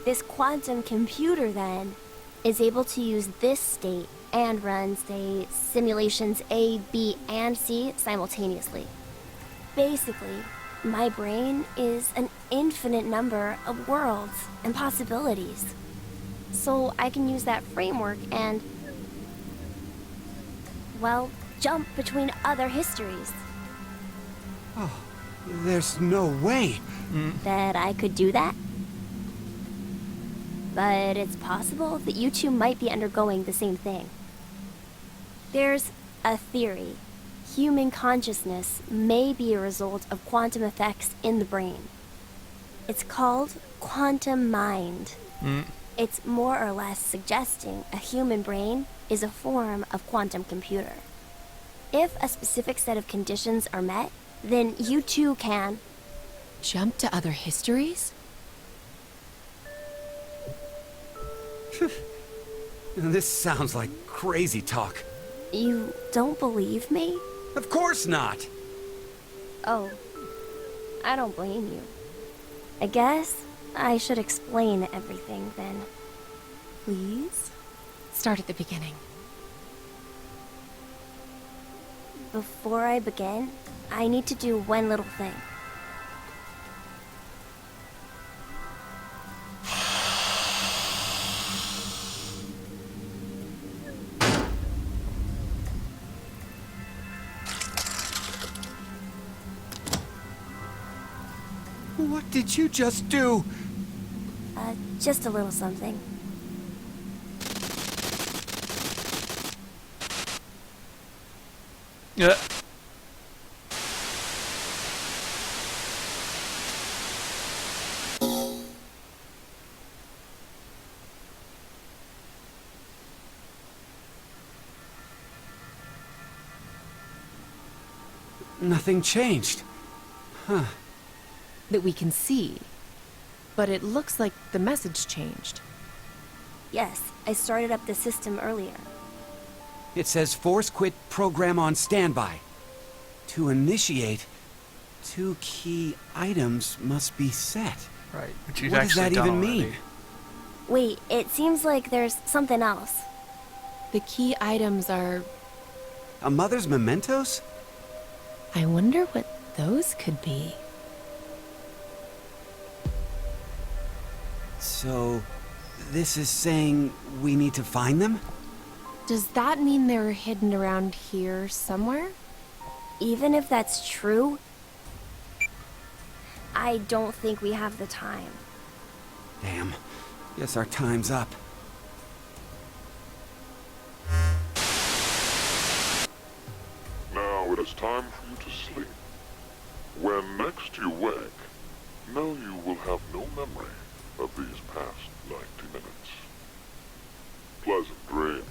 This quantum computer, then, is able to use this state and run, say, simulations A, B, and C simultaneously. Basically, my brain is an infinite number of worlds and possibilities. So I can use that framework and, well, jump between other histories. Oh, there's no way that I could do that. But it's possible that you two might be undergoing the same thing. There's a theory. Human consciousness may be a result of quantum effects in the brain. It's called quantum mind. It's more or less suggesting a human brain is a form of quantum computer. If a specific set of conditions are met, then you too can jump to other histories? This sounds like crazy talk. You don't believe me? Of course not! Oh, I don't blame you. I guess I should explain everything then. Please? Start at the beginning. Before I begin, I need to do one little thing. What did you just do? Just a little something. Yeah. Nothing changed. Huh. That we can see. But it looks like the message changed. Yes, I started up the system earlier. It says force quit program on standby. To initiate, 2 key items must be set. Right, which you've what does actually that done even already. mean? Wait, it seems like there's something else. The key items are... A mother's mementos? I wonder what those could be. So, this is saying we need to find them? Does that mean they're hidden around here somewhere? Even if that's true, I don't think we have the time. Damn. Guess our time's up. Now it is time for you to sleep. When next you wake, know you will have no memory of these past 90 minutes. Pleasant dreams.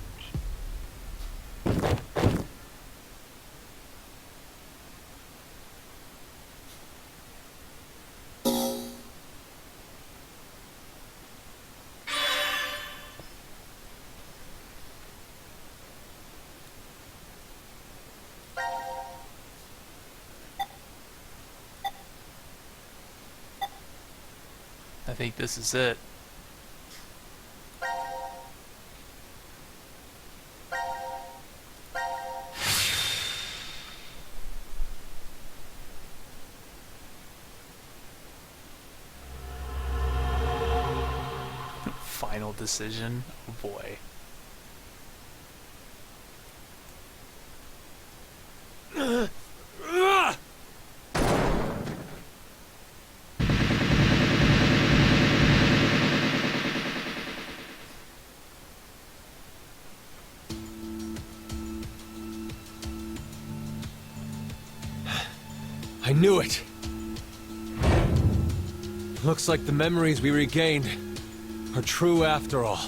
I think this is it. Final decision? Oh boy. I knew it! Looks like the memories we regained are true after all.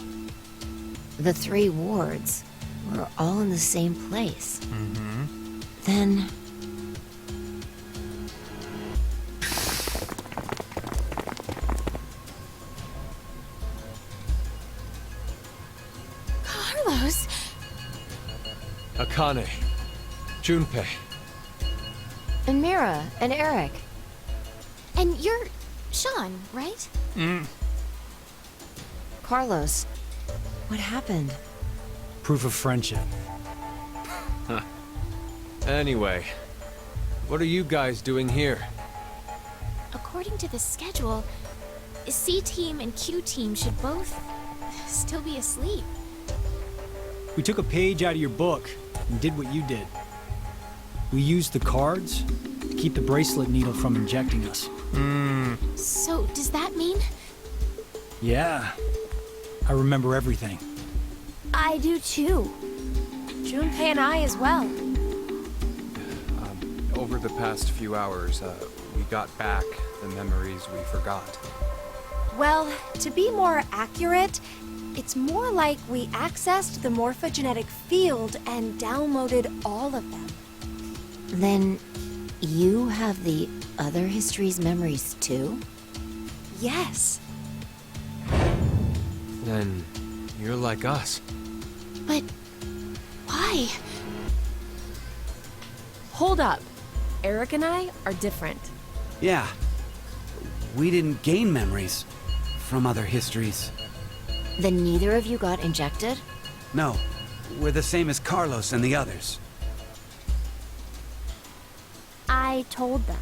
The 3 wards were all in the same place. Mm-hmm. Then... Carlos! Akane. Junpei. And Mira, and Eric. And you're Sean, right? Mm. Carlos, what happened? Proof of friendship. Anyway, what are you guys doing here? According to the schedule, C-Team and Q-Team should both still be asleep. We took a page out of your book and did what you did. We used the cards to keep the bracelet needle from injecting us. So, does that mean? Yeah. I remember everything. I do too. Junpei and I as well. Over the past few hours, we got back the memories we forgot. Well, to be more accurate, it's more like we accessed the morphogenetic field and downloaded all of them. Then you have the other history's memories too? Yes. Then you're like us. But why? Hold up. Eric and I are different. Yeah. We didn't gain memories from other histories. Then neither of you got injected? No. We're the same as Carlos and the others. I told them.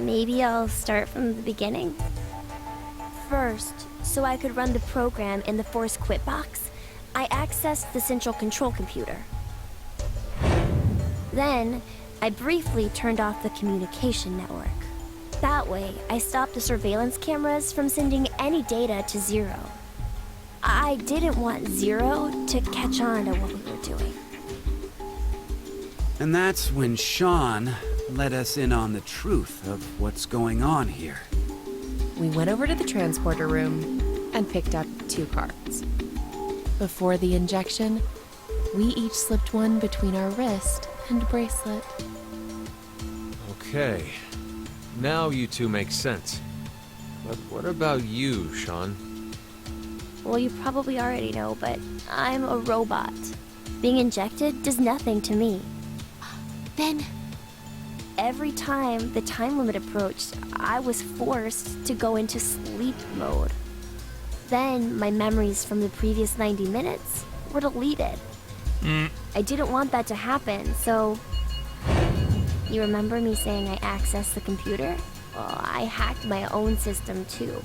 Maybe I'll start from the beginning. First, so I could run the program in the Force Quit box, I accessed the central control computer. Then, I briefly turned off the communication network. That way, I stopped the surveillance cameras from sending any data to Zero. I didn't want Zero to catch on to what we were doing. And that's when Sean let us in on the truth of what's going on here. We went over to the transporter room and picked up 2 cards. Before the injection, we each slipped one between our wrist and bracelet. Okay. Now you two make sense. But what about you, Sean? Well, you probably already know, but I'm a robot. Being injected does nothing to me. Then... Every time the time limit approached, I was forced to go into sleep mode. Then my memories from the previous 90 minutes were deleted. I didn't want that to happen, so... You remember me saying I accessed the computer? Well, I hacked my own system too.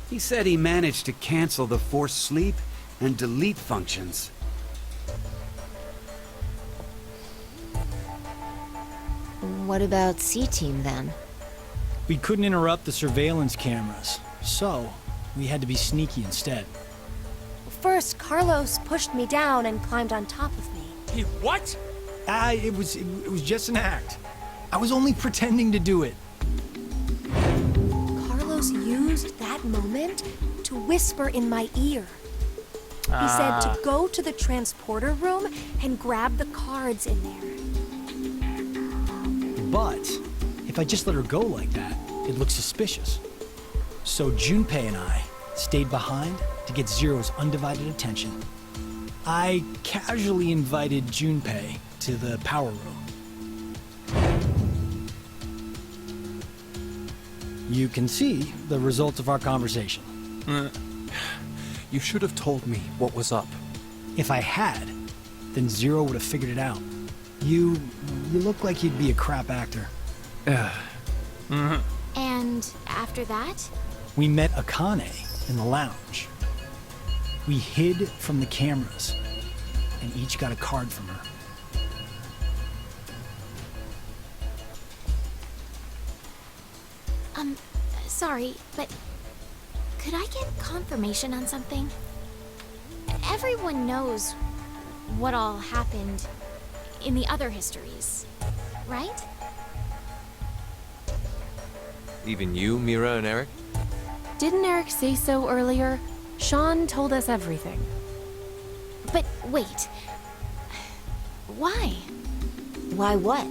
He said he managed to cancel the force sleep and delete functions. What about C-Team then? We couldn't interrupt the surveillance cameras, so we had to be sneaky instead. First, Carlos pushed me down and climbed on top of me. He what? It was just an act. I was only pretending to do it. Carlos used that moment to whisper in my ear. He said to go to the transporter room and grab the cards in there. But if I just let her go like that, it looks suspicious. So Junpei and I stayed behind to get Zero's undivided attention. I casually invited Junpei to the power room. You can see the results of our conversation. You should have told me what was up. If I had, then Zero would have figured it out. You look like you'd be a crap actor. And after that? We met Akane in the lounge. We hid from the cameras, and each got a card from her. Sorry, but could I get confirmation on something? Everyone knows what all happened in the other histories, right? Even you, Mira and Eric? Didn't Eric say so earlier? Sean told us everything. But wait. Why? Why what?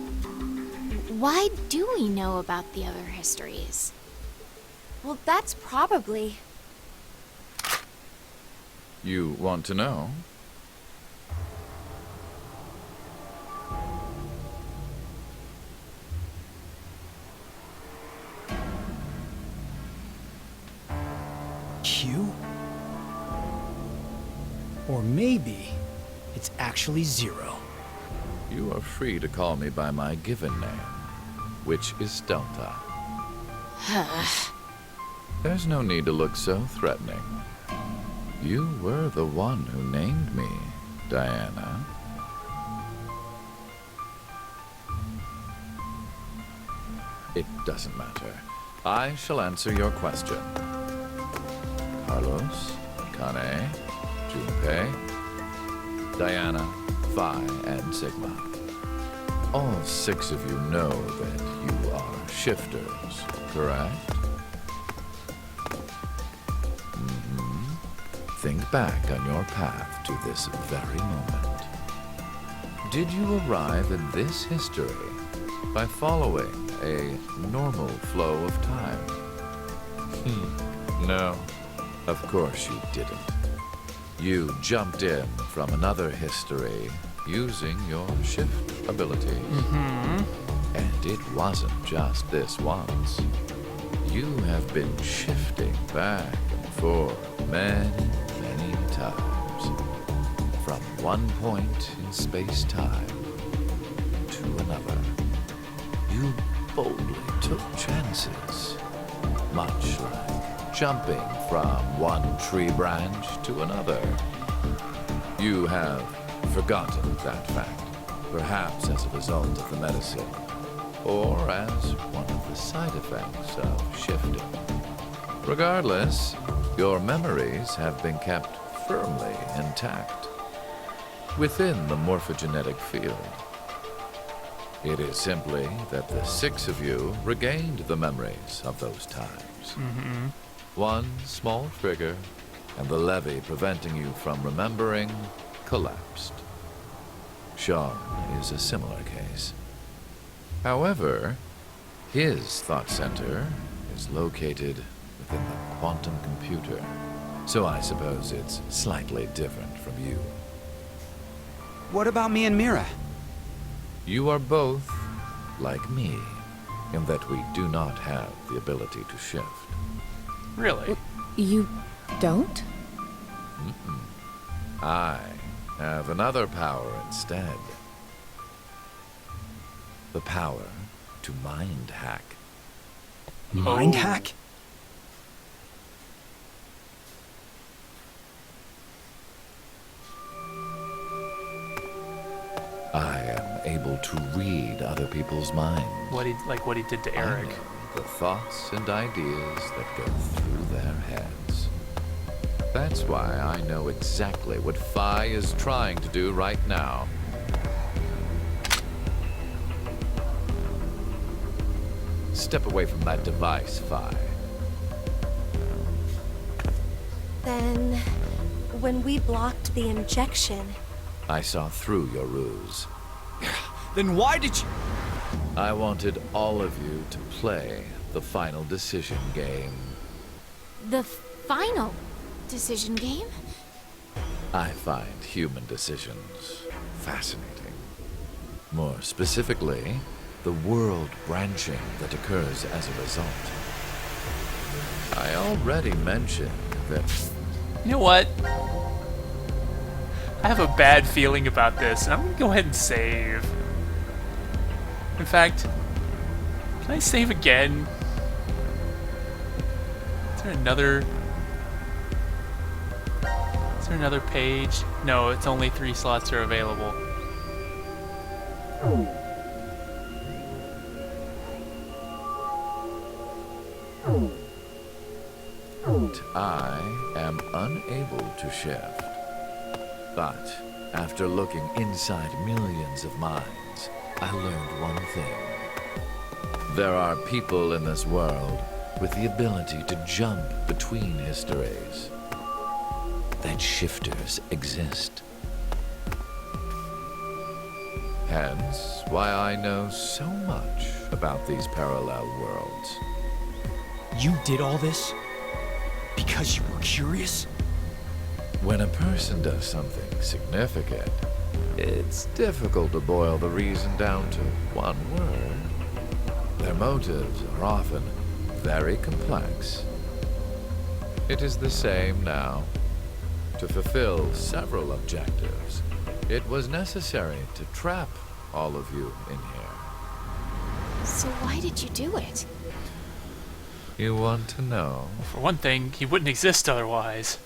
Why do we know about the other histories? Well, that's probably... You want to know? Q? Or maybe it's actually Zero. You are free to call me by my given name, which is Delta. There's no need to look so threatening. You were the one who named me, Diana. It doesn't matter. I shall answer your question. Carlos, Kane, Junpei, Diana, Phi, and Sigma. All 6 of you know that you are shifters, correct? Think back on your path to this very moment. Did you arrive in this history by following a normal flow of time? No, of course you didn't. You jumped in from another history using your shift ability. And it wasn't just this once. You have been shifting back and forth many times. From one point in space-time to another. You boldly took chances. Much like jumping from one tree branch to another. You have forgotten that fact, perhaps as a result of the medicine, or as one of the side effects of shifting. Regardless, your memories have been kept firmly intact within the morphogenetic field. It is simply that the 6 of you regained the memories of those times. One small trigger, and the levee preventing you from remembering collapsed. Sean is a similar case. However, his thought center is located within the quantum computer, so I suppose it's slightly different from you. What about me and Mira? You are both like me, in that we do not have the ability to shift. Really? You don't? I have another power instead. The power to mind hack. Mind hack? I am able to read other people's minds. What he did to Eric. I know the thoughts and ideas that go through their heads. That's why I know exactly what Phi is trying to do right now. Step away from that device, Phi. Then, when we blocked the injection... I saw through your ruse. Then why did you... I wanted all of you to play the final decision game. The final decision game? I find human decisions fascinating. More specifically, the world branching that occurs as a result. I already mentioned that... You know what? I have a bad feeling about this, and I'm gonna go ahead and save. In fact, can I save again? Is there another page? No, it's only 3 slots are available. I am unable to shift. But after looking inside millions of minds, I learned one thing. There are people in this world with the ability to jump between histories. That shifters exist. Hence, why I know so much about these parallel worlds. You did all this because you were curious? When a person does something significant, it's difficult to boil the reason down to one word. Their motives are often very complex. It is the same now. To fulfill several objectives, it was necessary to trap all of you in here. So why did you do it? You want to know? For one thing, he wouldn't exist otherwise.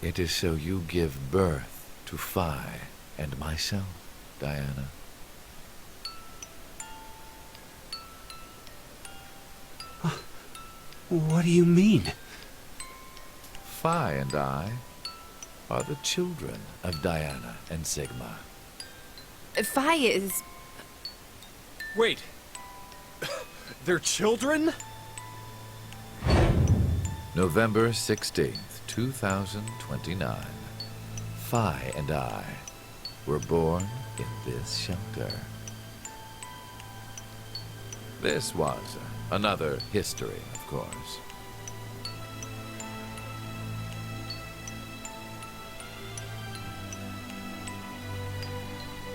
It is so you give birth to Phi and myself, Diana. What do you mean? Phi and I are the children of Diana and Sigma. Phi is... Wait. They're children? November 16th, 2029. Phi and I were born in this shelter. This was another history, of course.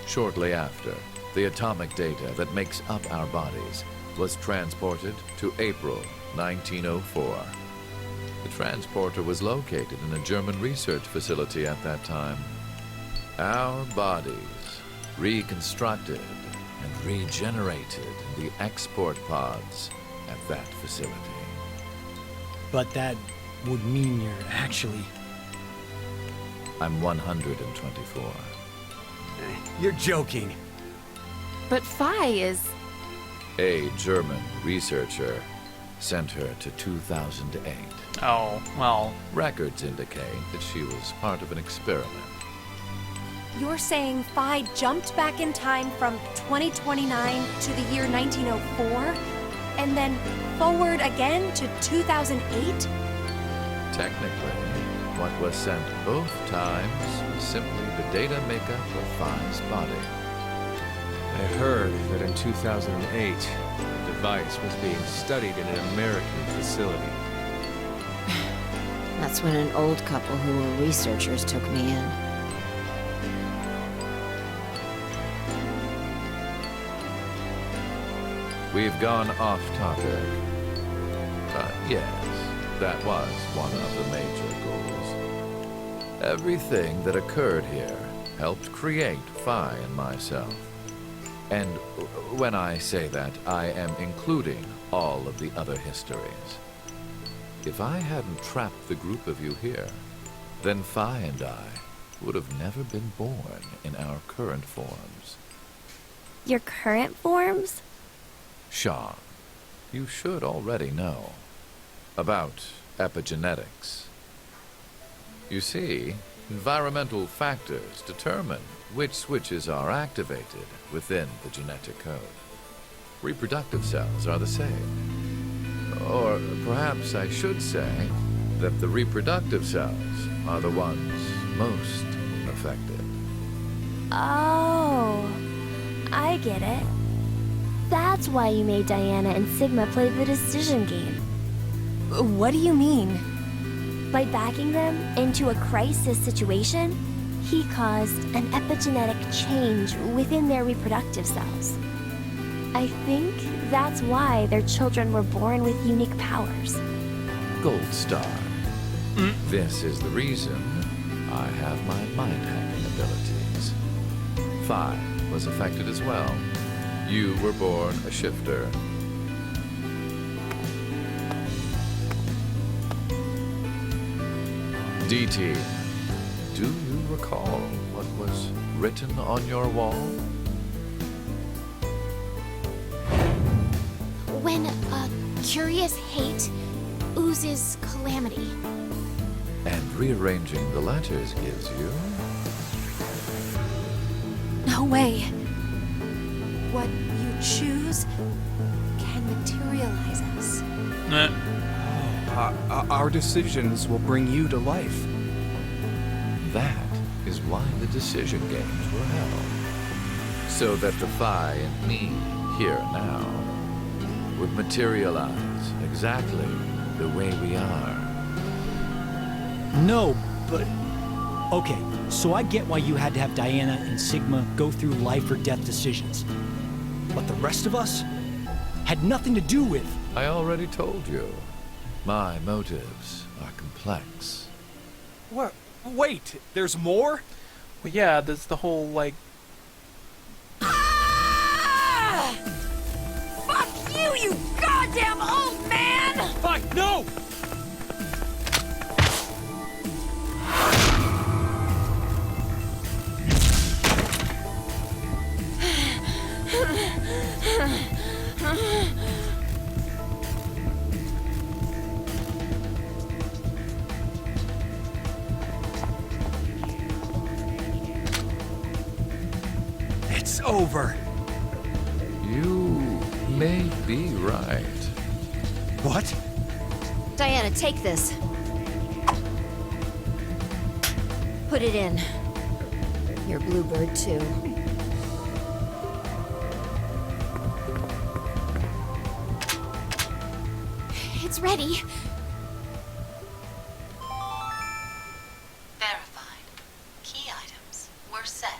Shortly after, the atomic data that makes up our bodies was transported to April 1904. The transporter was located in a German research facility at that time. Our bodies reconstructed and regenerated in the export pods at that facility. But that would mean you're actually... I'm 124. You're joking. But Phi is... A German researcher sent her to 2008. Oh, well. Records indicate that she was part of an experiment. You're saying Phi jumped back in time from 2029 to the year 1904? And then forward again to 2008? Technically, what was sent both times was simply the data makeup of Phi's body. I heard that in 2008, the device was being studied in an American facility. That's when an old couple who were researchers took me in. We've gone off topic. But yes, that was one of the major goals. Everything that occurred here helped create Phi and myself. And when I say that, I am including all of the other histories. If I hadn't trapped the group of you here, then Phi and I would have never been born in our current forms. Your current forms? Sean, you should already know about epigenetics. You see, environmental factors determine which switches are activated within the genetic code. Reproductive cells are the same. Or perhaps I should say that the reproductive cells are the ones most affected. Oh, I get it. That's why you made Diana and Sigma play the decision game. What do you mean? By backing them into a crisis situation, he caused an epigenetic change within their reproductive cells. I think that's why their children were born with unique powers. Gold Star. This is the reason I have my mind-hacking abilities. Phi was affected as well. You were born a shifter. DT, do you recall what was written on your wall? When a curious hate oozes calamity. And rearranging the letters gives you... No way. What you choose can materialize us. Our decisions will bring you to life. That is why the decision games were held. So that the Phi and me, here now, would materialize exactly the way we are. No, but... Okay, so I get why you had to have Diana and Sigma go through life or death decisions. But the rest of us had nothing to do with... I already told you. My motives are complex. What? Wait, there's more? Well, yeah, there's the whole, like... Ah! Fuck you, you goddamn old man! Fuck, no! It's over. You may be right. What? Diana, take this. Put it in. Your bluebird, too. It's ready. Verified. Key items were set.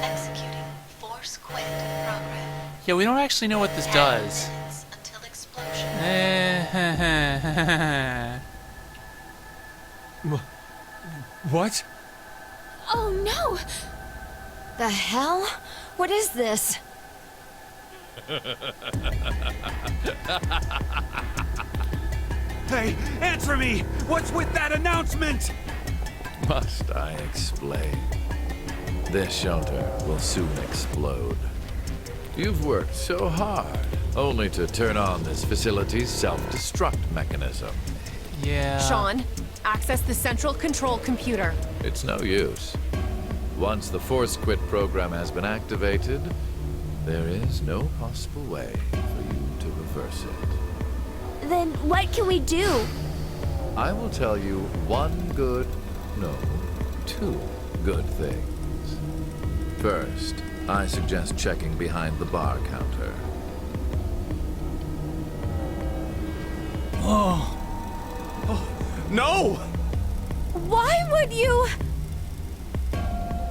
Executing Force Quit program. Yeah, we don't actually know what this does. Until explosion. What? Oh no! The hell? What is this? Hey, answer me! What's with that announcement? Must I explain? This shelter will soon explode. You've worked so hard, only to turn on this facility's self-destruct mechanism. Yeah. Sean, access the central control computer. It's no use. Once the Force Quit program has been activated, there is no possible way for you to reverse it. Then what can we do? I will tell you two good things. First, I suggest checking behind the bar counter. No! Why would you?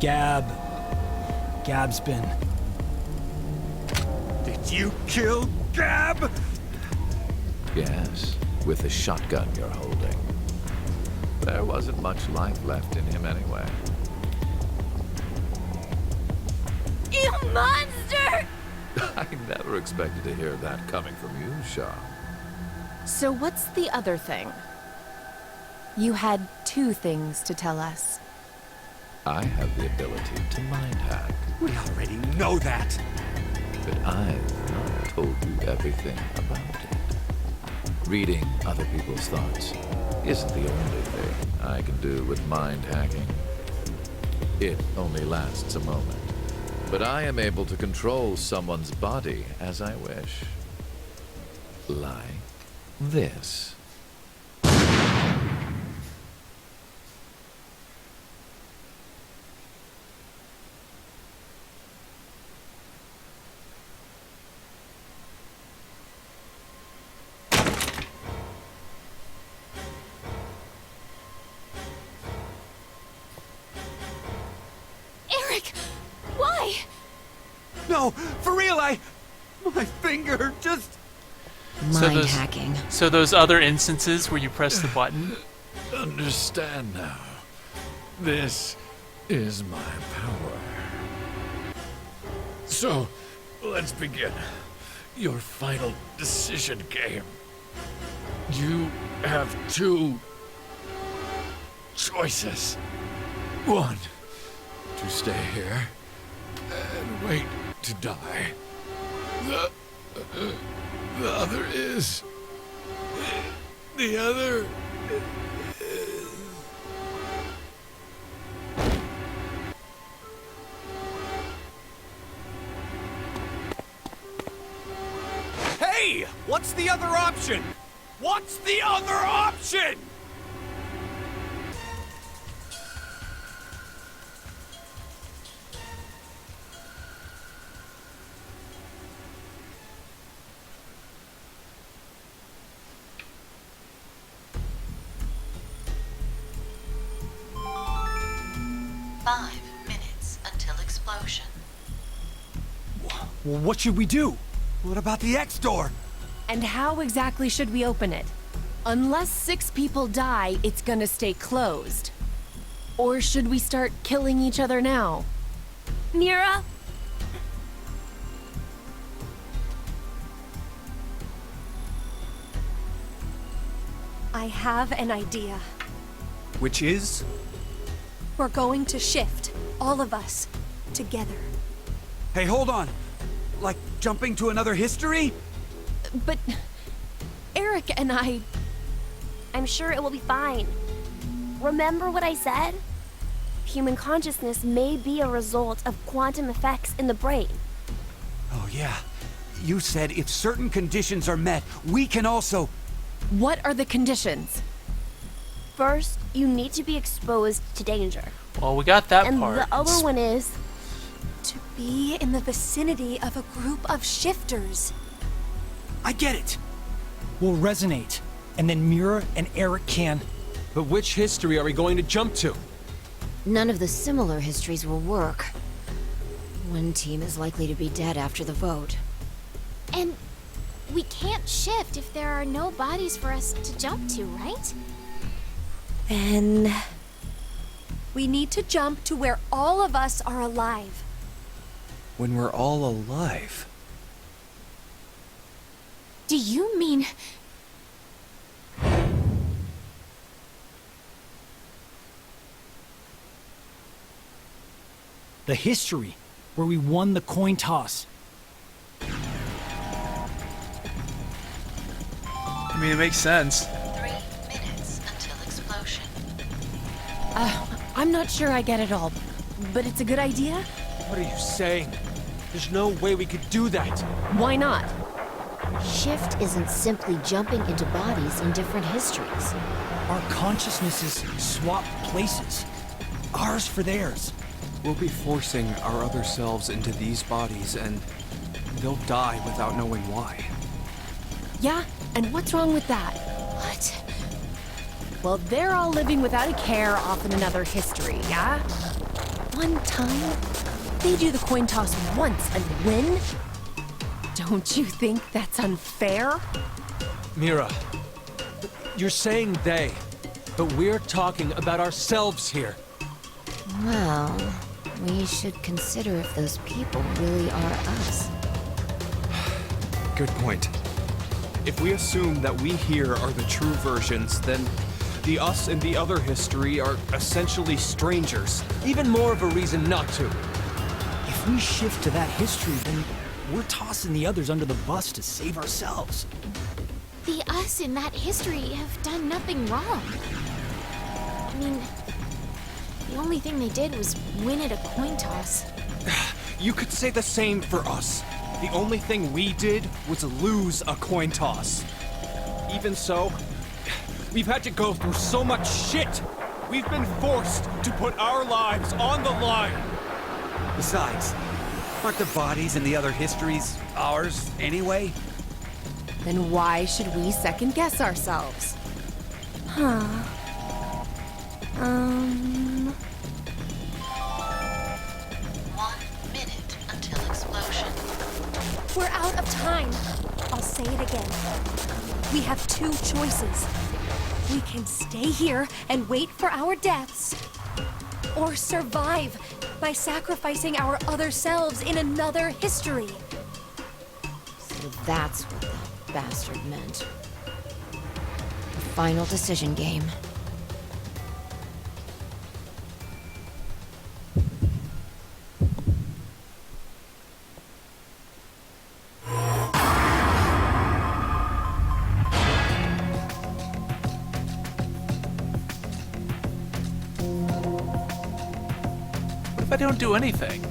Gab's been... Did you kill Gab? Yes, with the shotgun you're holding. There wasn't much life left in him anyway. You monster! I never expected to hear that coming from you, Shaw. So what's the other thing? You had two things to tell us. I have the ability to mind hack. We already know that. But I've not told you everything about it. Reading other people's thoughts isn't the only thing I can do with mind hacking. It only lasts a moment. But I am able to control someone's body as I wish. Like this. Eric! Why? No, for real, my finger just... Mind hacking. So those other instances where you press the button? Understand now. This is my power. So, let's begin. Your final decision game. You have two choices. One, to stay here and wait to die. The other is... The other is... Hey! What's the other option? What's the other option? Well, what should we do? What about the X door? And how exactly should we open it? Unless 6 people die, it's gonna stay closed. Or should we start killing each other now? Mira? I have an idea. Which is? We're going to shift, all of us, together. Hey, hold on. Like jumping to another history? But Eric and I'm sure it will be fine. Remember what I said? Human consciousness may be a result of quantum effects in the brain. Oh, yeah. You said if certain conditions are met, we can also... What are the conditions? First, you need to be exposed to danger. Well, we got that and part. And the other one is... to be in the vicinity of a group of shifters. I get it. We'll resonate, and then Mira and Eric can... But which history are we going to jump to? None of the similar histories will work. One team is likely to be dead after the vote. And we can't shift if there are no bodies for us to jump to, right? Then... we need to jump to where all of us are alive. When we're all alive? Do you mean... The history, where we won the coin toss. I mean, it makes sense. 3 minutes until explosion. I'm not sure I get it all, but it's a good idea? What are you saying? There's no way we could do that. Why not? Shift isn't simply jumping into bodies in different histories. Our consciousnesses swap places. Ours for theirs. We'll be forcing our other selves into these bodies, and they'll die without knowing why. Yeah, and what's wrong with that? What? Well, they're all living without a care off in another history, yeah? One time, they do the coin toss once and win? Don't you think that's unfair? Mira, you're saying they, but we're talking about ourselves here. Well, we should consider if those people really are us. Good point. If we assume that we here are the true versions, then the us in the other history are essentially strangers. Even more of a reason not to. If we shift to that history, then we're tossing the others under the bus to save ourselves. The us in that history have done nothing wrong. I mean, the only thing they did was win at a coin toss. You could say the same for us. The only thing we did was lose a coin toss. Even so, we've had to go through so much shit. We've been forced to put our lives on the line. Besides, aren't the bodies in the other histories ours anyway? Then why should we second guess ourselves? Huh. 1 minute until explosion. We're out of time. I'll say it again. We have 2 choices. We can stay here and wait for our deaths, or survive by sacrificing our other selves in another history. So that's what that bastard meant. The final decision game. What if I don't do anything?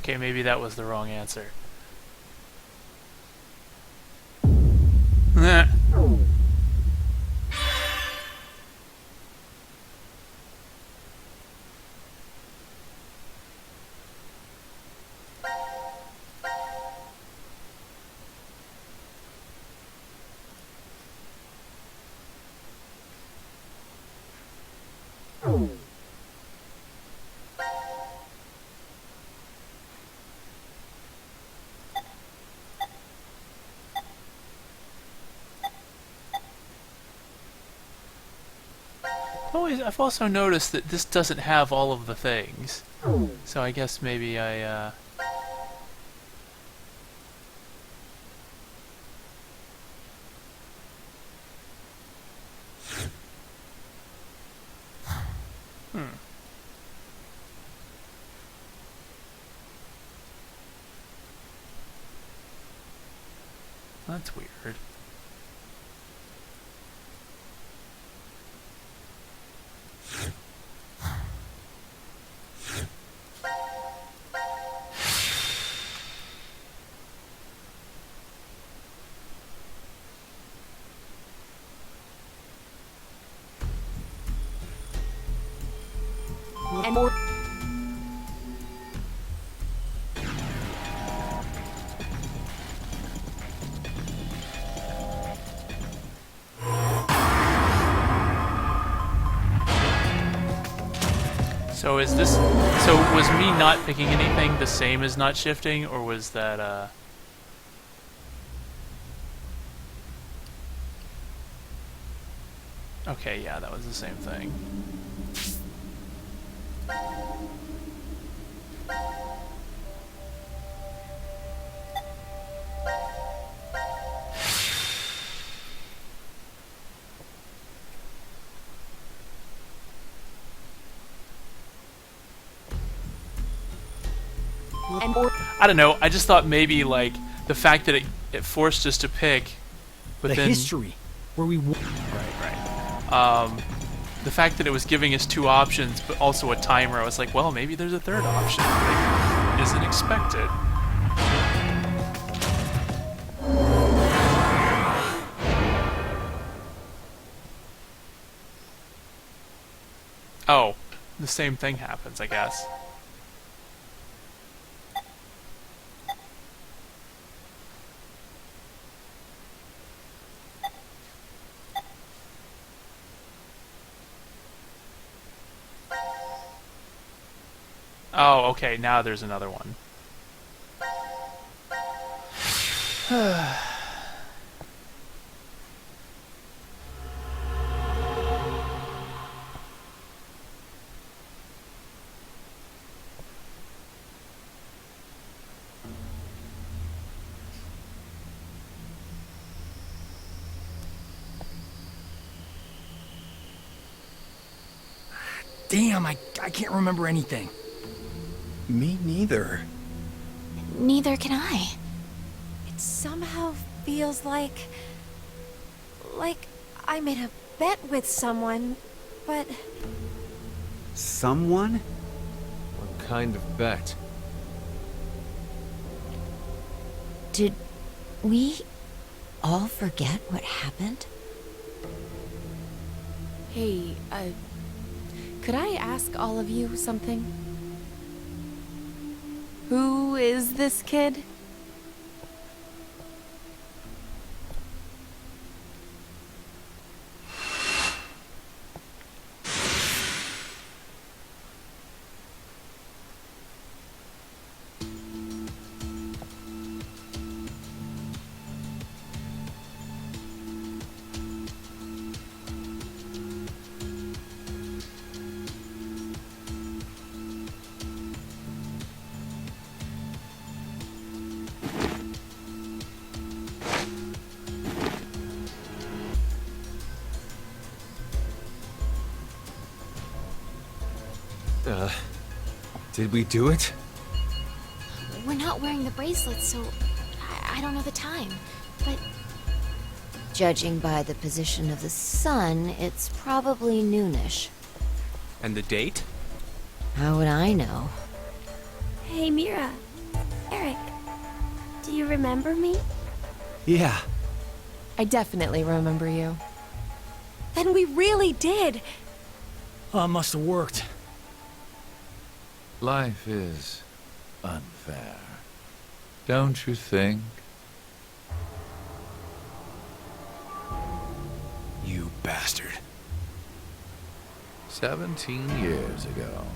Okay, maybe that was the wrong answer. I've also noticed that this doesn't have all of the things. So I guess maybe I, That's weird. And more. So is this... So was me not picking anything the same as not shifting, or was that, Okay, yeah, that was the same thing. I don't know, I just thought maybe, like, the fact that it forced us to pick within... The history, where we... Right. The fact that it was giving us two options, but also a timer, I was like, well, maybe there's a third option that isn't expected. Oh, the same thing happens, I guess. Oh, okay, now there's another one. Damn, I can't remember anything. Me neither. Neither can I. It somehow feels like I made a bet with someone, but... Someone? What kind of bet? Did we all forget what happened? Hey, could I ask all of you something? Who is this kid? Did we do it? We're not wearing the bracelets, so I don't know the time. But Judging by the position of the sun, it's probably noonish. And the date? How would I know? Hey, Mira. Do you remember me? Yeah. I definitely remember you. Then we really did. Must have worked. Life is unfair. Don't you think? You bastard. 17 years ago,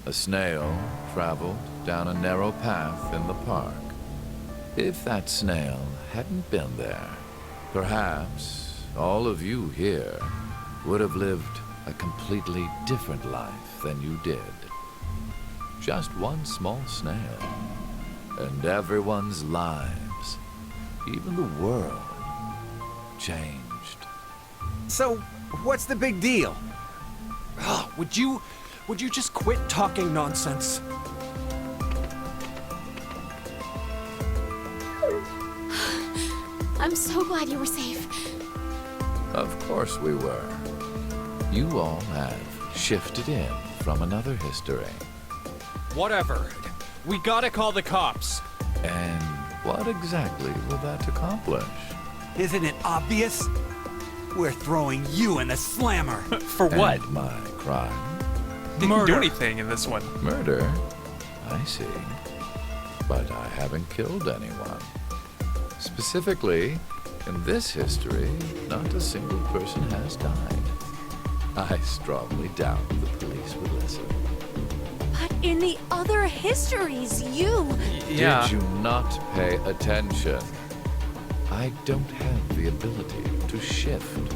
a snail traveled down a narrow path in the park. If that snail hadn't been there, perhaps all of you here would have lived a completely different life than you did. Just one small snail, and everyone's lives, even the world, changed. So, what's the big deal? Would you just quit talking nonsense? I'm so glad you were safe. Of course we were. You all have shifted in from another history. Whatever. We gotta call the cops. And what exactly will that accomplish? Isn't it obvious? We're throwing you in the slammer. For what? And my crime? Didn't do anything in this one. Murder? I see. But I haven't killed anyone. Specifically, in this history, not a single person has died. I strongly doubt the police would listen. But in the other histories, you... Yeah. Did you not pay attention? I don't have the ability to shift.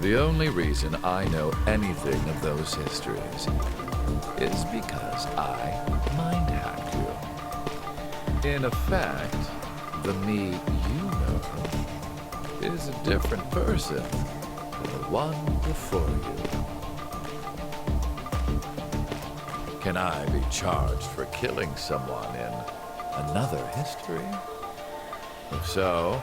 The only reason I know anything of those histories is because I mind-hacked you. In effect, the me you know is a different person than the one before you. Can I be charged for killing someone in another history? If so,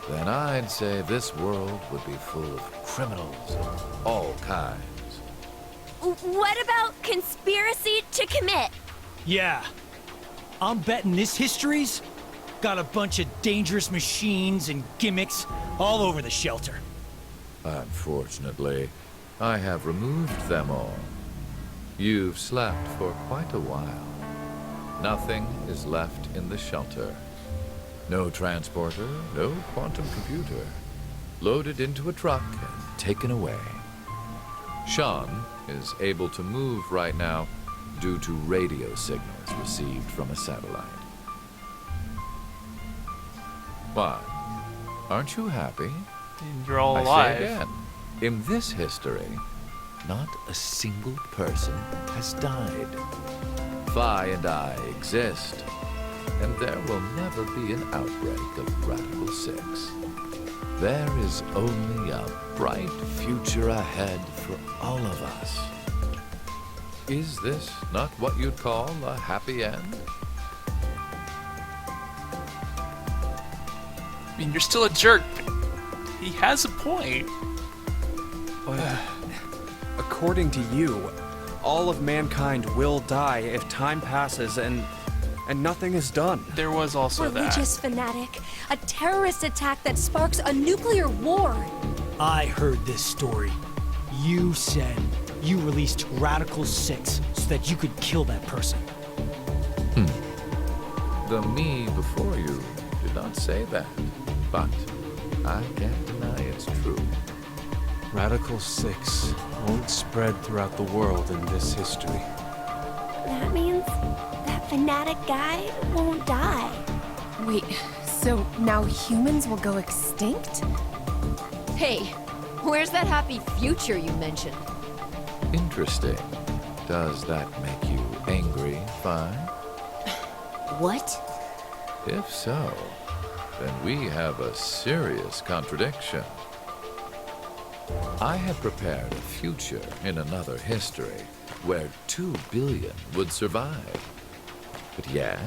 then I'd say this world would be full of criminals of all kinds. What about conspiracy to commit? Yeah. I'm betting this history's got a bunch of dangerous machines and gimmicks all over the shelter. Unfortunately, I have removed them all. You've slept for quite a while. Nothing is left in the shelter. No transporter, no quantum computer. Loaded into a truck and taken away. Sean is able to move right now due to radio signals received from a satellite. What? Aren't you happy? You're all I alive. say again, in this history, not a single person has died. Vi and I exist, and there will never be an outbreak of Radical 6. There is only a bright future ahead for all of us. Is this not what you'd call a happy end? I mean, you're still a jerk, but he has a point. According to you, all of mankind will die if time passes and nothing is done. There was also Religious fanatic. A terrorist attack that sparks a nuclear war. I heard this story. You said you released Radical 6 so that you could kill that person. The me before you did not say that, but I can't deny it's true. Radical 6 won't spread throughout the world in this history. That means that fanatic guy won't die. Wait, so now humans will go extinct? Hey, where's that happy future you mentioned? Interesting. Does that make you angry, Vi? What? If so, then we have a serious contradiction. I have prepared a future in another history where 2 billion would survive. But yet,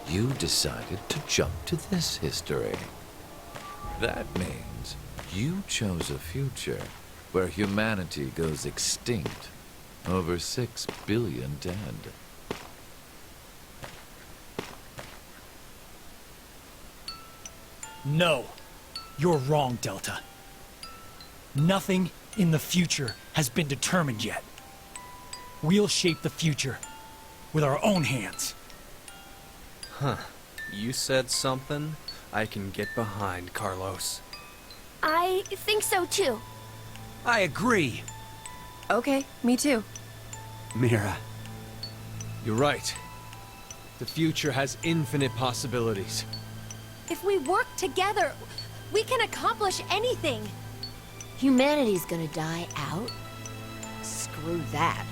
you decided to jump to this history. That means you chose a future where humanity goes extinct, over 6 billion dead. No. You're wrong, Delta. Nothing in the future has been determined yet. We'll shape the future with our own hands. Huh. You said something I can get behind, Carlos. I think so too. I agree. Okay, me too. Mira. You're right. The future has infinite possibilities. If we work together, we can accomplish anything. Humanity's gonna die out? Screw that.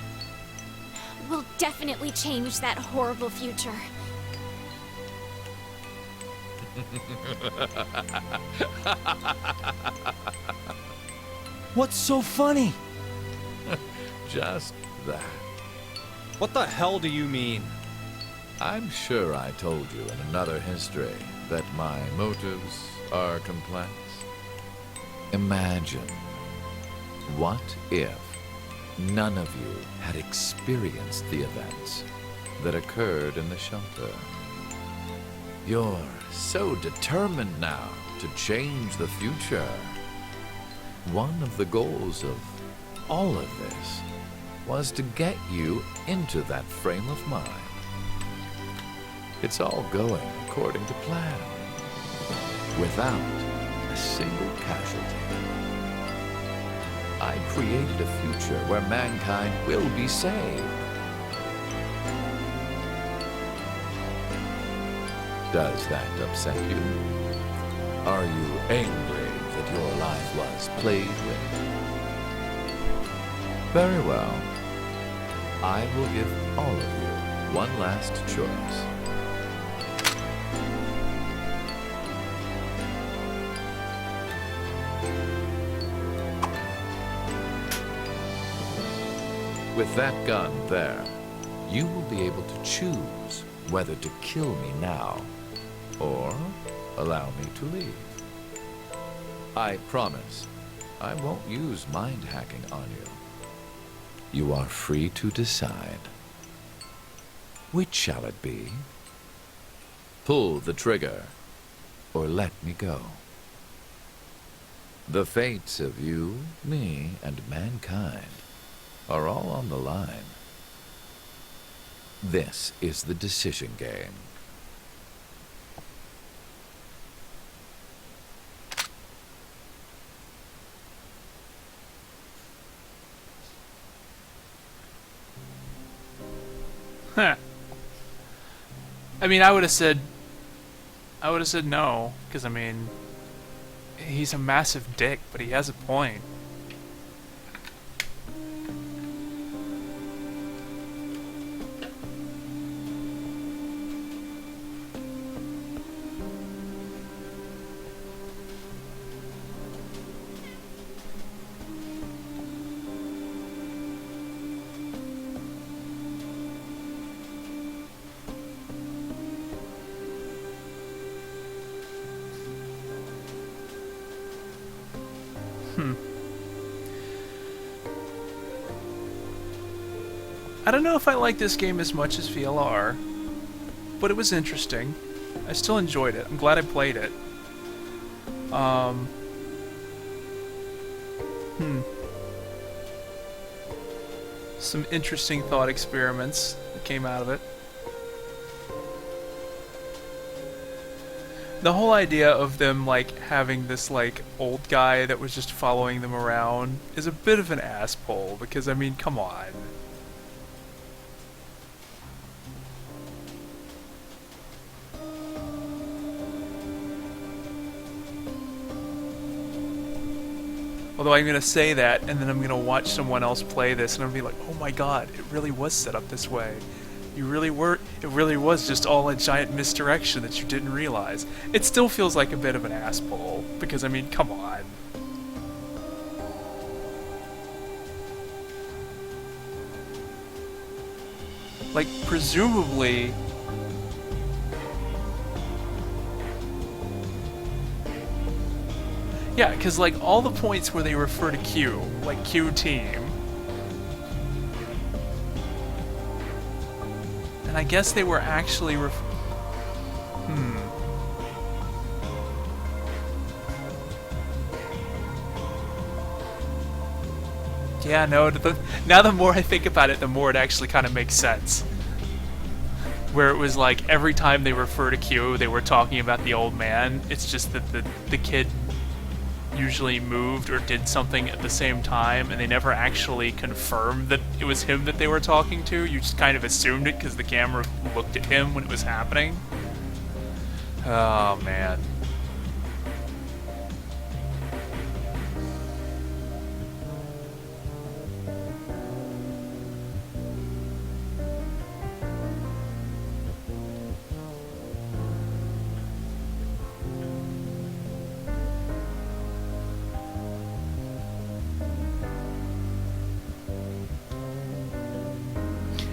We'll definitely change that horrible future. What's so funny? Just that. What the hell do you mean? I'm sure I told you in another history that my motives are complex. Imagine, what if none of you had experienced the events that occurred in the shelter? You're so determined now to change the future. One of the goals of all of this was to get you into that frame of mind. It's all going according to plan, without a single casualty. I created a future where mankind will be saved. Does that upset you? Are you angry that your life was played with? Very well. I will give all of you one last choice. With that gun there, you will be able to choose whether to kill me now or allow me to leave. I promise I won't use mind hacking on you. You are free to decide. Which shall it be? Pull the trigger or let me go. The fates of you, me, and mankind are all on the line. This is the decision game. Huh. I mean, I would have said no, because I mean, he's a massive dick, but he has a point. I don't know if I like this game as much as VLR, but it was interesting. I still enjoyed it. I'm glad I played it. Some interesting thought experiments that came out of it. The whole idea of them, like, having this, like, old guy that was just following them around is a bit of an ass pull, because, I mean, come on. Although I'm going to say that, and then I'm going to watch someone else play this, and I'm going to be like, oh my god, it really was set up this way. You really were, it really was just all a giant misdirection that you didn't realize. It still feels like a bit of an ass pull, because I mean, come on. Like, presumably... Yeah, because like all the points where they refer to Q, like Q team. And I guess they were actually Yeah, no, now the more I think about it, the more it actually kind of makes sense. Where it was like, every time they refer to Q, they were talking about the old man. It's just that the kid usually moved or did something at the same time, and they never actually confirmed that it was him that they were talking to. You just kind of assumed it because the camera looked at him when it was happening. Oh, man.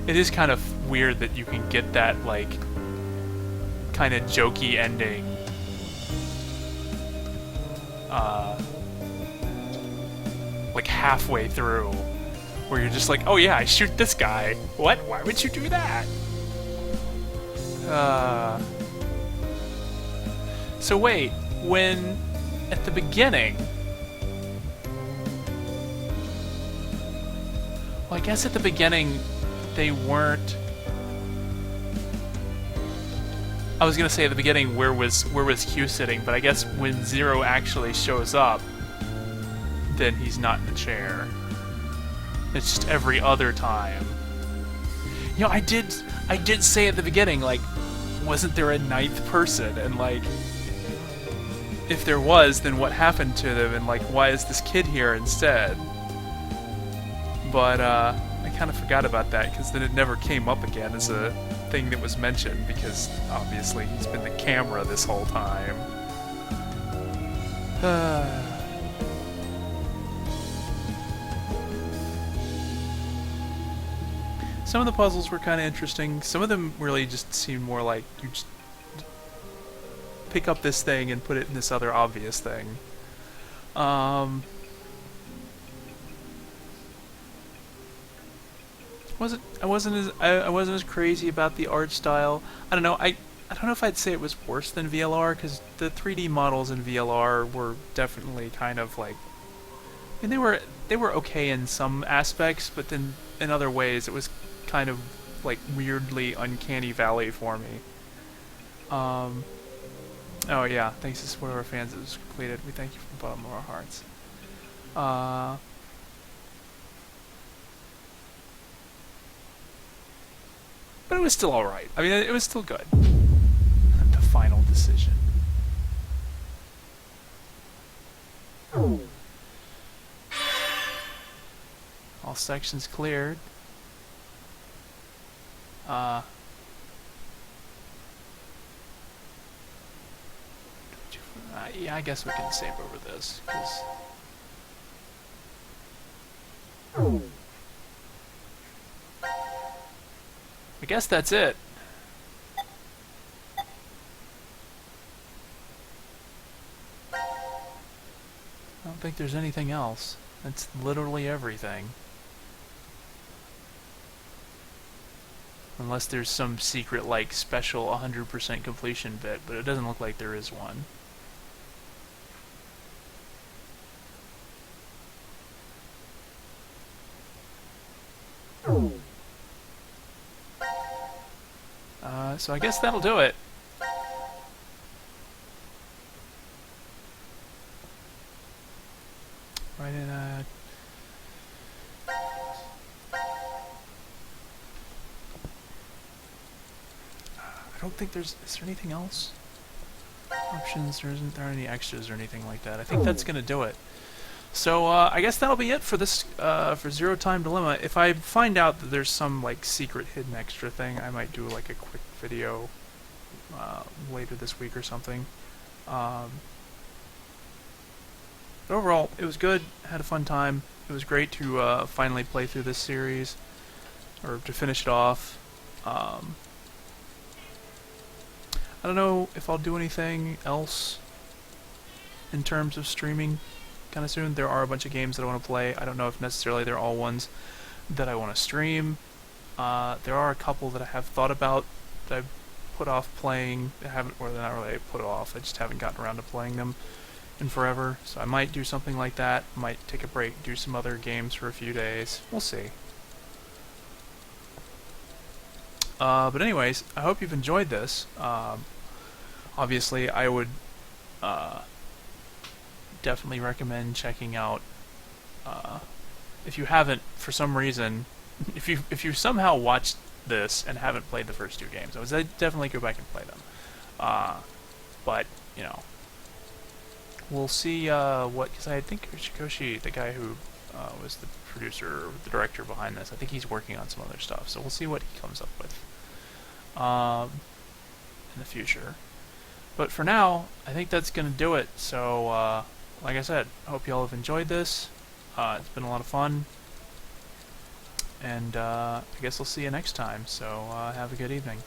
It is kind of weird that you can get that, like, kind of jokey ending. Like halfway through, where you're just like, oh yeah, I shoot this guy. What? Why would you do that? So wait, when, at the beginning... Well, I guess at the beginning... they weren't... I was gonna say at the beginning, where was Q sitting, but I guess when Zero actually shows up, then he's not in the chair. It's just every other time. You know, I did say at the beginning, like, wasn't there a ninth person? And like, if there was, then what happened to them? And like, why is this kid here instead? But I kind of forgot about that, because then it never came up again as a thing that was mentioned, because obviously he's been the camera this whole time. Some of the puzzles were kind of interesting. Some of them really just seemed more like you just pick up this thing and put it in this other obvious thing. I wasn't as crazy about the art style. I don't know. I don't know if I'd say it was worse than VLR, because the 3D models in VLR were definitely kind of like, I mean, they were okay in some aspects, but then in other ways it was kind of like weirdly uncanny valley for me. Oh yeah, thanks to one of our fans that was completed. We thank you from the bottom of our hearts. But it was still alright. I mean, it was still good. The final decision. All sections cleared. Yeah, I guess we can save over this, because... I guess that's it. I don't think there's anything else. That's literally everything. Unless there's some secret, like, special 100% completion bit, but it doesn't look like there is one. So I guess that'll do it. Right in I don't think there's... Is there anything else? Options, there aren't any extras or anything like that. I think that's gonna do it. So, I guess that'll be it for this, for Zero Time Dilemma. If I find out that there's some, like, secret hidden extra thing, I might do, like, a quick video, later this week or something. But overall, it was good. Had a fun time. It was great to, finally play through this series, or to finish it off. I don't know if I'll do anything else in terms of streaming kind of soon. There are a bunch of games that I want to play. I don't know if necessarily they're all ones that I want to stream. There are a couple that I have thought about that I've put off playing. I haven't, or they're not really put off. I just haven't gotten around to playing them. in forever, so I might do something like that. Might take a break, do some other games for a few days. We'll see. But anyways, I hope you've enjoyed this. Obviously, I would definitely recommend checking out, if you haven't, for some reason, if you somehow watched this and haven't played the first 2 games, I would say definitely go back and play them. But, you know, we'll see because I think Uchikoshi, the guy who was the producer, or the director behind this, I think he's working on some other stuff, so we'll see what he comes up with in the future. But for now, I think that's going to do it. So, like I said, I hope you all have enjoyed this. It's been a lot of fun. And I guess I'll see you next time. So, have a good evening.